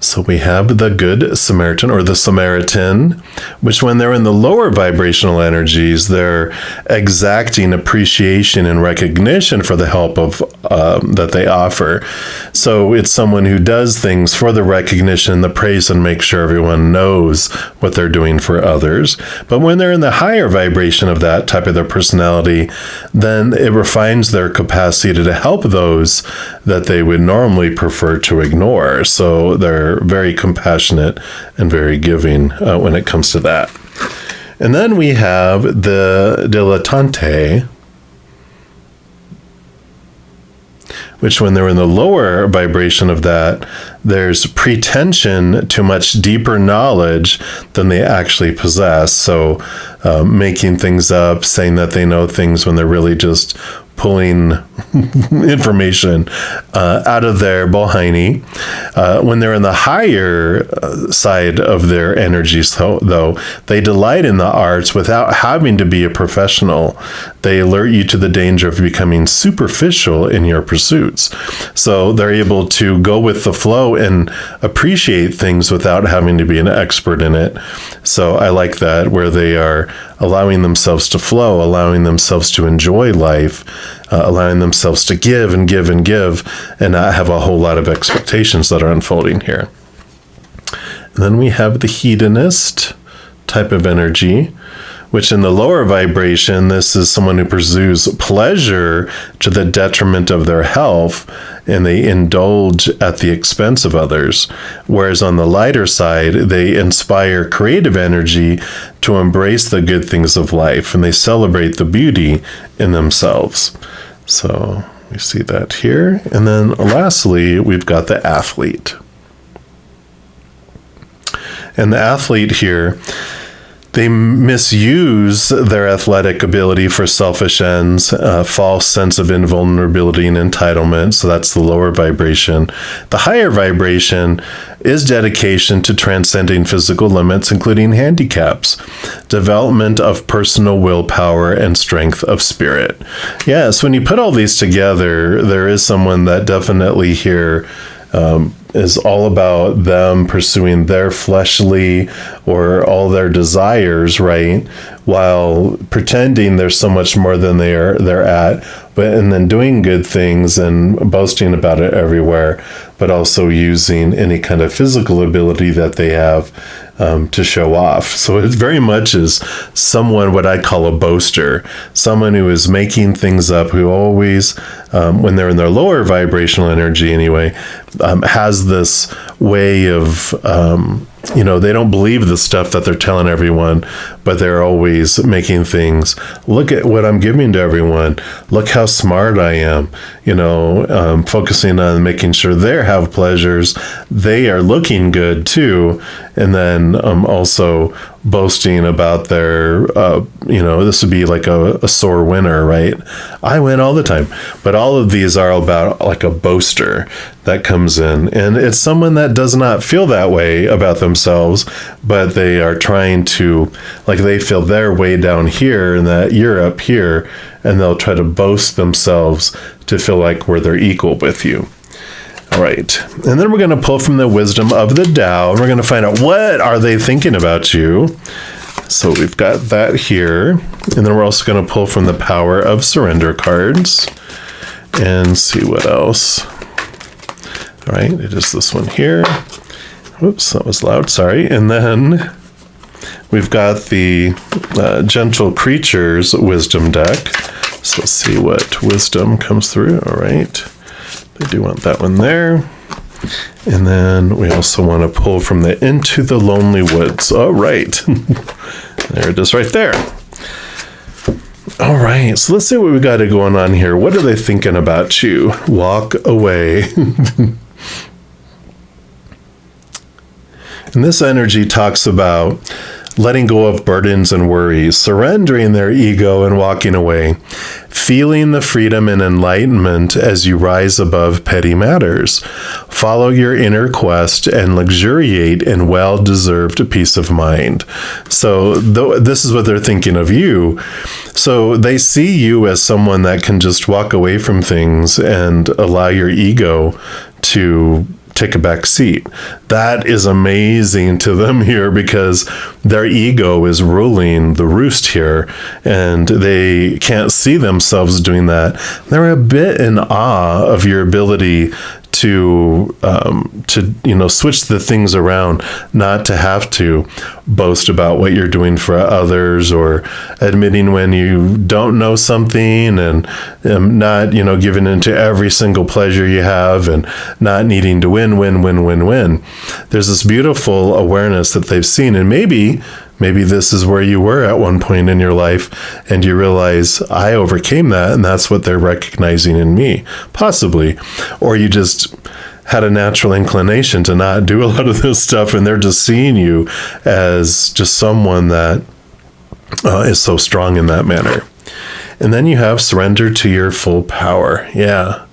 So we have the Good Samaritan, or the Samaritan, which when they're in the lower vibrational energies, they're exacting appreciation and recognition for the help of that they offer. So it's someone who does things for the recognition, the praise, and make sure everyone knows what they're doing for others. But when they're in the higher vibration of that type of their personality, then it refines their capacity to help those that they would normally prefer to ignore. So they're very compassionate and very giving when it comes to that. And then we have the dilettante, which when they're in the lower vibration of that, there's pretension to much deeper knowledge than they actually possess. So making things up, saying that they know things when they're really just pulling information out of their bohini. When they're in the higher side of their energies, though, they delight in the arts without having to be a professional. They alert you to the danger of becoming superficial in your pursuits. So they're able to go with the flow and appreciate things without having to be an expert in it. So I like that, where they are allowing themselves to flow, allowing themselves to enjoy life, allowing themselves to give and give and give, and not have a whole lot of expectations that are unfolding here. And then we have the hedonist type of energy, which in the lower vibration, this is someone who pursues pleasure to the detriment of their health, and they indulge at the expense of others. Whereas on the lighter side, they inspire creative energy to embrace the good things of life, and they celebrate the beauty in themselves. So we see that here. And then lastly, we've got the athlete. And the athlete here, They misuse their athletic ability for selfish ends, false sense of invulnerability and entitlement. So that's the lower vibration. The higher vibration is dedication to transcending physical limits, including handicaps, development of personal willpower, and strength of spirit. Yes, when you put all these together, there is someone that definitely here is all about them pursuing their fleshly or all their desires, right? While pretending there's so much more than they're at, and then doing good things and boasting about it everywhere, but also using any kind of physical ability that they have to show off. So it very much is someone, what I call a boaster, someone who is making things up, who always, when they're in their lower vibrational energy anyway, has this way of, they don't believe the stuff that they're telling everyone, but they're always making things, look at what I'm giving to everyone. Look how smart I am, focusing on making sure they have pleasures. They are looking good too. And then also boasting about their, this would be like a sore winner, right? I win all the time. But all of these are about like a boaster that comes in. And it's someone that does not feel that way about themselves, but they are trying to, like they feel they're way down here and that you're up here, and they'll try to boast themselves to feel like they're equal with you. All right. And then we're going to pull from the wisdom of the Tao, and we're going to find out what are they thinking about you. So we've got that here. And then we're also going to pull from the power of surrender cards and see what else. All right. It is this one here. Whoops, that was loud. Sorry. And then we've got the Gentle Creatures wisdom deck. So let's see what wisdom comes through. All right. I do want that one there. And then we also want to pull from the Into the Lonely Woods. All right. There it is right there. All right. So let's see what we got going on here. What are they thinking about you? Walk away. And this energy talks about letting go of burdens and worries, surrendering their ego and walking away, feeling the freedom and enlightenment as you rise above petty matters. Follow your inner quest and luxuriate in well-deserved peace of mind. So this is what they're thinking of you. So they see you as someone that can just walk away from things and allow your ego to take a back seat. That is amazing to them here because their ego is ruling the roost here, and they can't see themselves doing that. They're a bit in awe of your ability to switch the things around, not to have to boast about what you're doing for others, or admitting when you don't know something, and not giving into every single pleasure you have, and not needing to win. There's this beautiful awareness that they've seen, and maybe this is where you were at one point in your life, and you realize, I overcame that, and that's what they're recognizing in me, possibly. Or you just had a natural inclination to not do a lot of this stuff, and they're just seeing you as just someone that is so strong in that manner. And then you have surrender to your full power. Yeah.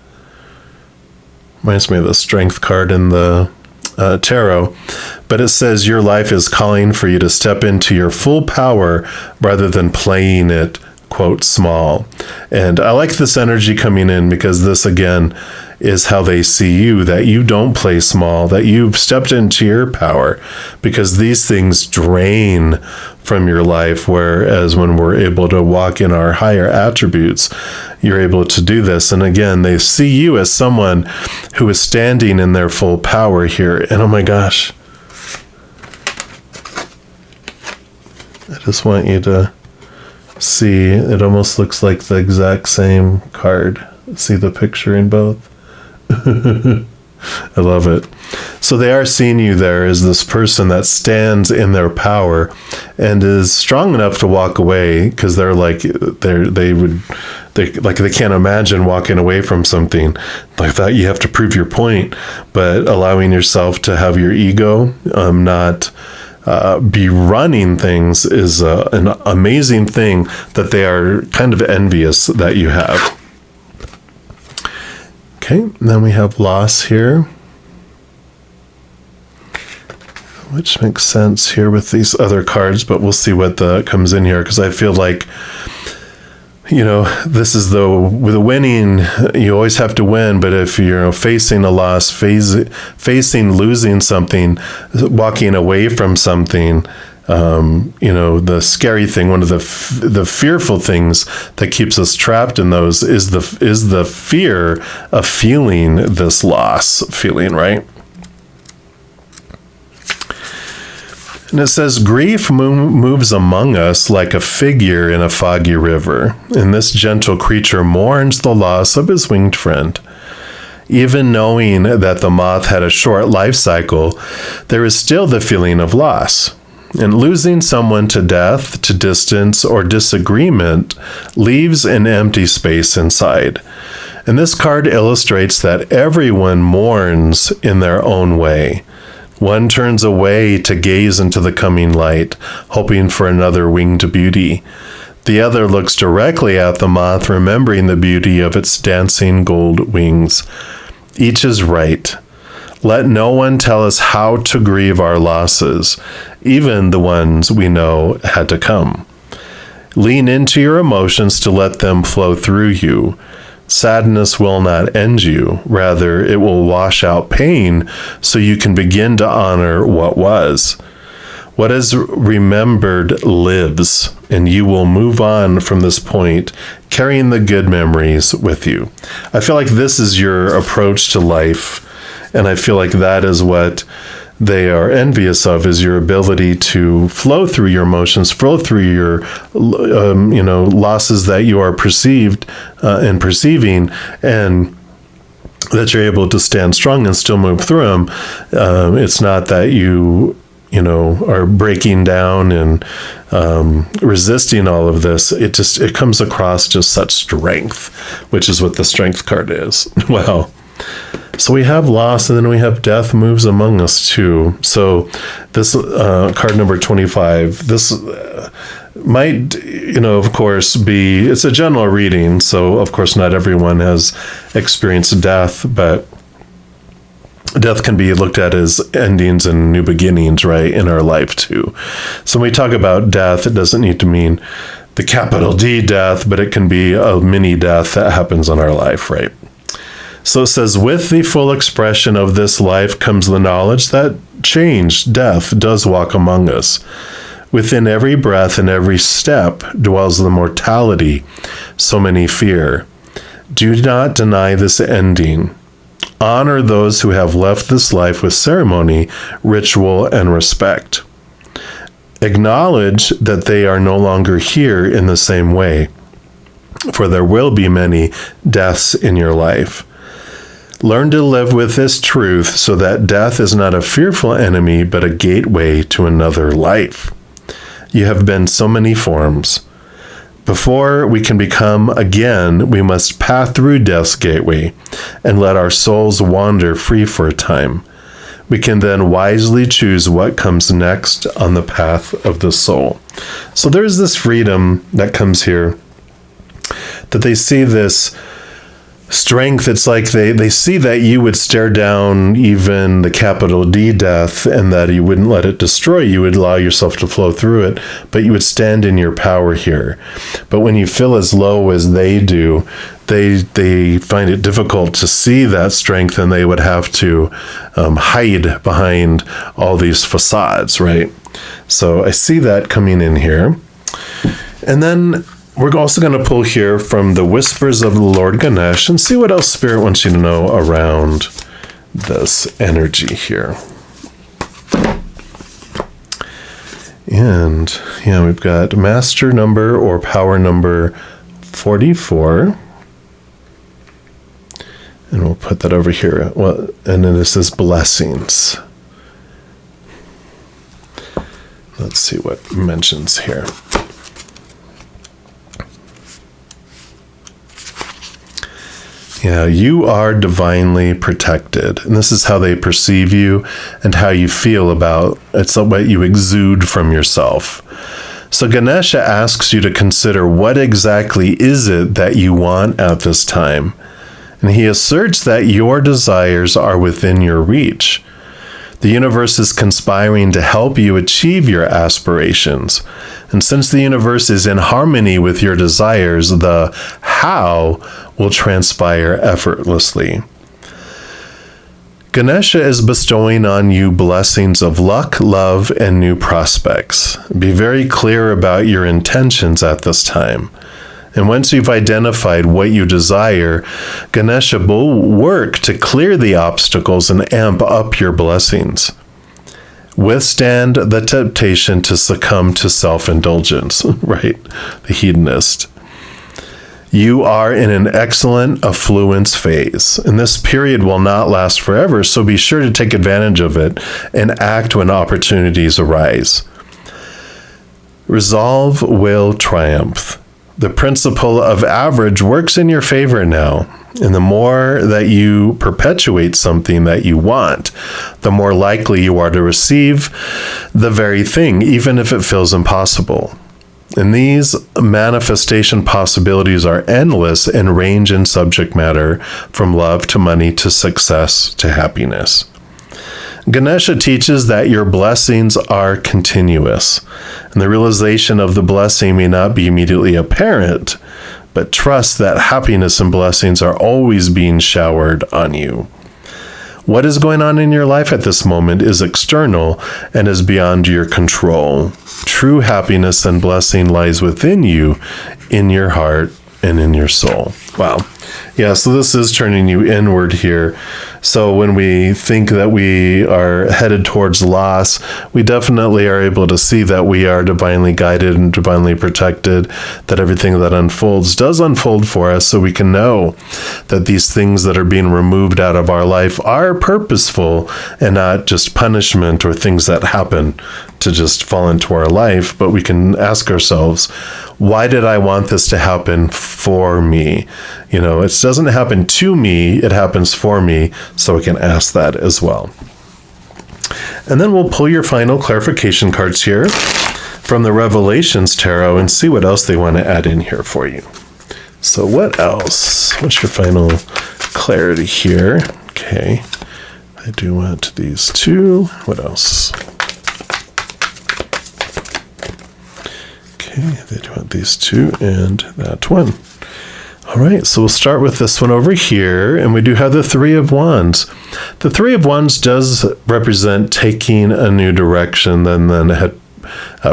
Reminds me of the strength card in the tarot, but it says your life is calling for you to step into your full power rather than playing it, quote, small. And I like this energy coming in because this, again, is how they see you, that you don't play small, that you've stepped into your power, because these things drain from your life, whereas when we're able to walk in our higher attributes, you're able to do this. And again, they see you as someone who is standing in their full power here. And oh my gosh, I just want you to see, it almost looks like the exact same card. See the picture in both? I love it. So they are seeing you there as this person that stands in their power and is strong enough to walk away, because they can't imagine walking away from something like that. You have to prove your point, but allowing yourself to have your ego not be running things is an amazing thing that they are kind of envious that you have. Okay, and then we have loss here, which makes sense here with these other cards, but we'll see what comes in here, because I feel like, this is with a winning, you always have to win, but if you're facing a loss, facing losing something, walking away from something, the scary thing, one of the fearful things that keeps us trapped in those is the fear of feeling this loss feeling, right? And it says, grief moves among us like a figure in a foggy river, and this gentle creature mourns the loss of his winged friend. Even knowing that the moth had a short life cycle, there is still the feeling of loss. And losing someone to death, to distance, or disagreement leaves an empty space inside. And this card illustrates that everyone mourns in their own way. One turns away to gaze into the coming light, hoping for another winged beauty. The other looks directly at the moth, remembering the beauty of its dancing gold wings. Each is right. Let no one tell us how to grieve our losses, even the ones we know had to come. Lean into your emotions to let them flow through you. Sadness will not end you. Rather, it will wash out pain so you can begin to honor what was. What is remembered lives, and you will move on from this point, carrying the good memories with you. I feel like this is your approach to life, and I feel like that is what they are envious of, is your ability to flow through your emotions, flow through your, losses that you are perceived and perceiving, and that you're able to stand strong and still move through them. It's not that you are breaking down and resisting all of this. It comes across just such strength, which is what the strength card is. Wow. So we have loss, and then we have death moves among us too. So this card number 25, this might, of course, it's a general reading. So of course, not everyone has experienced death, but death can be looked at as endings and new beginnings, right, in our life too. So when we talk about death, it doesn't need to mean the capital D death, but it can be a mini death that happens in our life, right? So it says, with the full expression of this life comes the knowledge that change, death, does walk among us. Within every breath and every step dwells the mortality so many fear. Do not deny this ending. Honor those who have left this life with ceremony, ritual, and respect. Acknowledge that they are no longer here in the same way, for there will be many deaths in your life. Learn to live with this truth so that death is not a fearful enemy, but a gateway to another life. You have been so many forms. Before we can become again, we must pass through death's gateway and let our souls wander free for a time. We can then wisely choose what comes next on the path of the soul. So there's this freedom that comes here, that they see this strength. It's like they see that you would stare down even the capital D death, and that you wouldn't let it destroy you. You would allow yourself to flow through it, but you would stand in your power here. But when you feel as low as they do, they find it difficult to see that strength, and they would have to hide behind all these facades, right? So I see that coming in here. And then we're also going to pull here from the Whispers of the Lord Ganesh and see what else Spirit wants you to know around this energy here. And yeah, we've got master number or power number 44. And we'll put that over here. Well, and then this is blessings. Let's see what it mentions here. Yeah, you are divinely protected. And this is how they perceive you and how you feel about it's what you exude from yourself. So Ganesha asks you to consider what exactly is it that you want at this time. And he asserts that your desires are within your reach. The universe is conspiring to help you achieve your aspirations. And since the universe is in harmony with your desires, the how will transpire effortlessly. Ganesha is bestowing on you blessings of luck, love, and new prospects. Be very clear about your intentions at this time. And once you've identified what you desire, Ganesha will work to clear the obstacles and amp up your blessings. Withstand the temptation to succumb to self-indulgence, right? The hedonist. You are in an excellent affluence phase, and this period will not last forever, so be sure to take advantage of it and act when opportunities arise. Resolve will triumph. The principle of average works in your favor now, and the more that you perpetuate something that you want, the more likely you are to receive the very thing, even if it feels impossible. And these manifestation possibilities are endless and range in subject matter from love to money to success to happiness. Ganesha teaches that your blessings are continuous, and the realization of the blessing may not be immediately apparent, but trust that happiness and blessings are always being showered on you. What is going on in your life at this moment is external and is beyond your control. True happiness and blessing lies within you, in your heart, and in your soul. Wow. Yeah, so this is turning you inward here. So when we think that we are headed towards loss, we definitely are able to see that we are divinely guided and divinely protected, that everything that unfolds does unfold for us, so we can know that these things that are being removed out of our life are purposeful and not just punishment or things that happen to just fall into our life, but we can ask ourselves, why did I want this to happen for me? You know, it doesn't happen to me, it happens for me, so we can ask that as well. And then we'll pull your final clarification cards here from the Revelations Tarot and see what else they want to add in here for you. So what else? What's your final clarity here? Okay, I do want these two. What else? Okay, they do want these two and that one. All right, so we'll start with this one over here, and we do have the Three of Wands. The Three of Wands does represent taking a new direction than had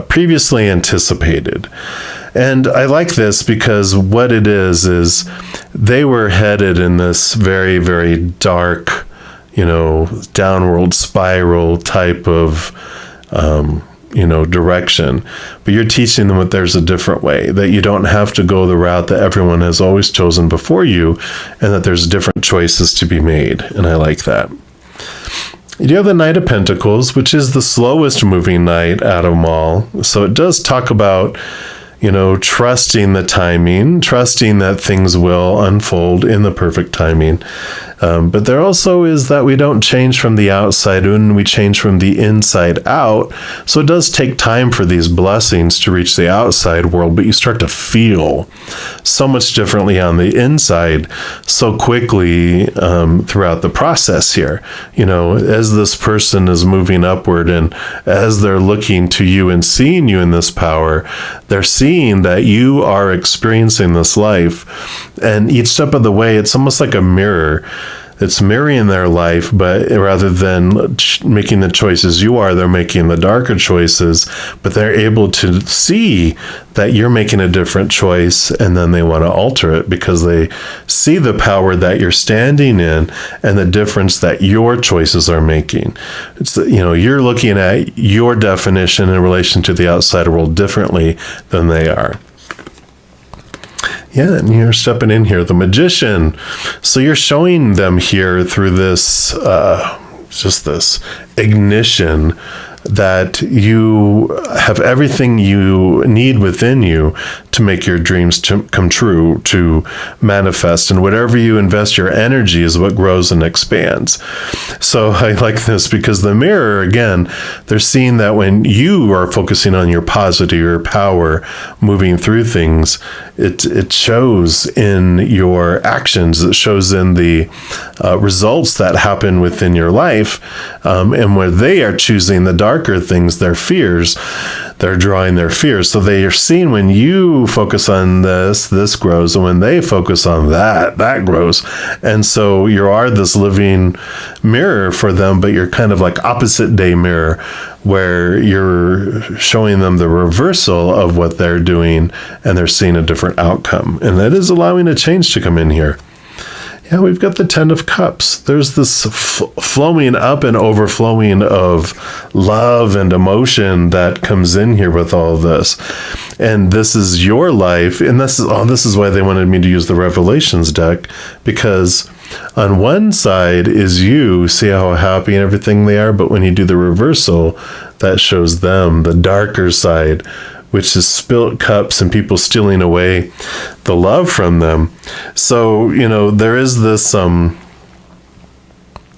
previously anticipated. And I like this because what it is they were headed in this very, very dark, downward spiral type of direction, but you're teaching them that there's a different way, that you don't have to go the route that everyone has always chosen before you, and that there's different choices to be made. And I like that. You have the Knight of Pentacles, which is the slowest moving knight out of them all. So it does talk about, trusting the timing, trusting that things will unfold in the perfect timing. But there also is that we don't change from the outside in, we change from the inside out. So it does take time for these blessings to reach the outside world, but you start to feel so much differently on the inside so quickly throughout the process here. As this person is moving upward and as they're looking to you and seeing you in this power, they're seeing that you are experiencing this life. And each step of the way, it's almost like a mirror. It's mirroring their life, but rather than making the choices you are, they're making the darker choices, but they're able to see that you're making a different choice, and then they want to alter it because they see the power that you're standing in and the difference that your choices are making. It's you're looking at your definition in relation to the outside world differently than they are. Yeah, and you're stepping in here, the Magician. So you're showing them here through this, just this ignition, that you have everything you need within you to make your dreams come true, to manifest. And whatever you invest your energy is what grows and expands. So I like this because the mirror, again, they're seeing that when you are focusing on your positive, your power, moving through things, it shows in your actions. It shows in the results that happen within your life. And where they are choosing the darker things, their fears, they're drawing their fears. So they are seeing when you focus on this grows. And when they focus on that grows. And so you are this living mirror for them, but you're kind of like opposite day mirror, where you're showing them the reversal of what they're doing, and they're seeing a different outcome. And that is allowing a change to come in here. Yeah, we've got the 10 of Cups. There's this flowing up and overflowing of love and emotion that comes in here with all of this. And this is your life. And this is why they wanted me to use the Revelations deck, because on one side is you, see how happy and everything they are, but when you do the reversal, that shows them the darker side, which is spilt cups and people stealing away the love from them. So, there is this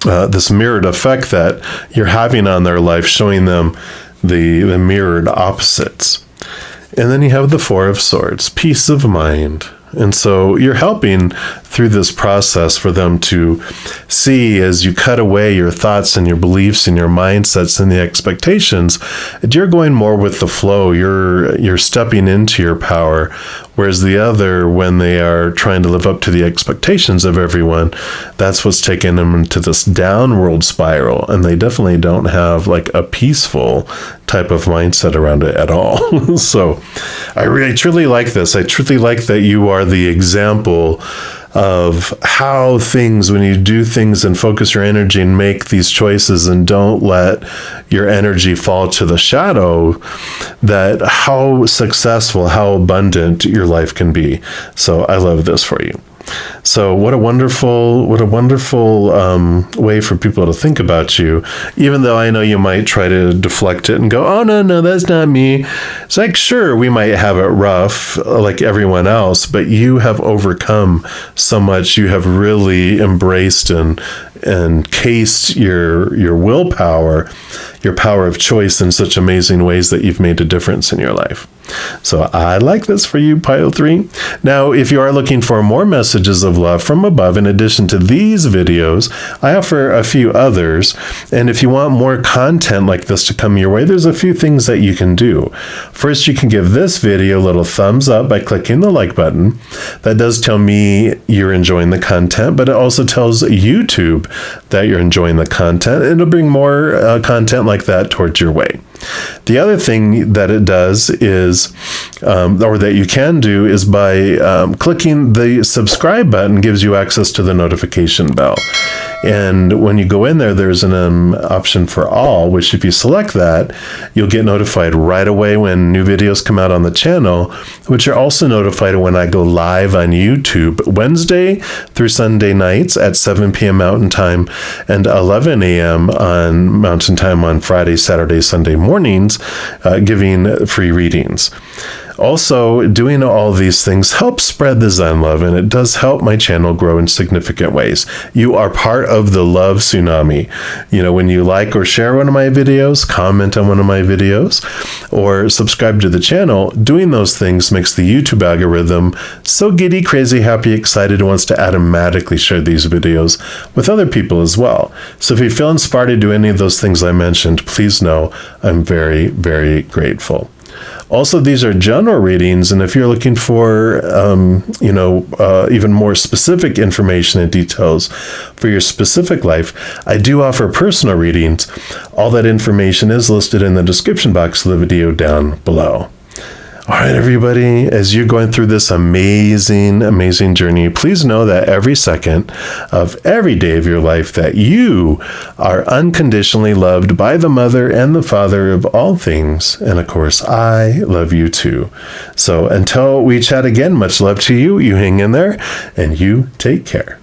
this mirrored effect that you're having on their life, showing them the mirrored opposites. And then you have the Four of Swords, peace of mind. And so you're helping through this process for them to see, as you cut away your thoughts and your beliefs and your mindsets and the expectations, you're going more with the flow. You're stepping into your power. Whereas the other, when they are trying to live up to the expectations of everyone, that's what's taking them into this downward spiral. And they definitely don't have like a peaceful type of mindset around it at all. So I truly like this. I truly like that you are the example of how things, when you do things and focus your energy and make these choices and don't let your energy fall to the shadow, that how successful, how abundant your life can be. So I love this for you. So what a wonderful way for people to think about you, even though I know you might try to deflect it and go, oh, no, that's not me. It's like, sure, we might have it rough like everyone else, but you have overcome so much. You have really embraced and cased your willpower, your power of choice in such amazing ways that you've made a difference in your life. So I like this for you, Pile 3. Now, if you are looking for more messages of love from above, in addition to these videos, I offer a few others. And if you want more content like this to come your way, there's a few things that you can do. First, you can give this video a little thumbs up by clicking the like button. That does tell me you're enjoying the content, but it also tells YouTube that you're enjoying the content. It'll bring more content like that towards your way. The other thing that it does is, or that you can do, is by clicking the subscribe button, gives you access to the notification bell. And when you go in there, there's an option for all, which if you select that, you'll get notified right away when new videos come out on the channel, which are also notified when I go live on YouTube Wednesday through Sunday nights at 7 p.m. Mountain Time and 11 a.m. on Mountain Time on Friday, Saturday, Sunday mornings, giving free readings. Also, doing all these things helps spread the Zen love, and it does help my channel grow in significant ways. You are part of the love tsunami. When you like or share one of my videos, comment on one of my videos, or subscribe to the channel, doing those things makes the YouTube algorithm so giddy, crazy, happy, excited, and wants to automatically share these videos with other people as well. So if you feel inspired to do any of those things I mentioned, please know I'm very, very grateful. Also, these are general readings, and if you're looking for, even more specific information and details for your specific life, I do offer personal readings. All that information is listed in the description box of the video down below. All right, everybody, as you're going through this amazing, amazing journey, please know that every second of every day of your life that you are unconditionally loved by the Mother and the Father of all things. And of course, I love you too. So until we chat again, much love to you. You hang in there and you take care.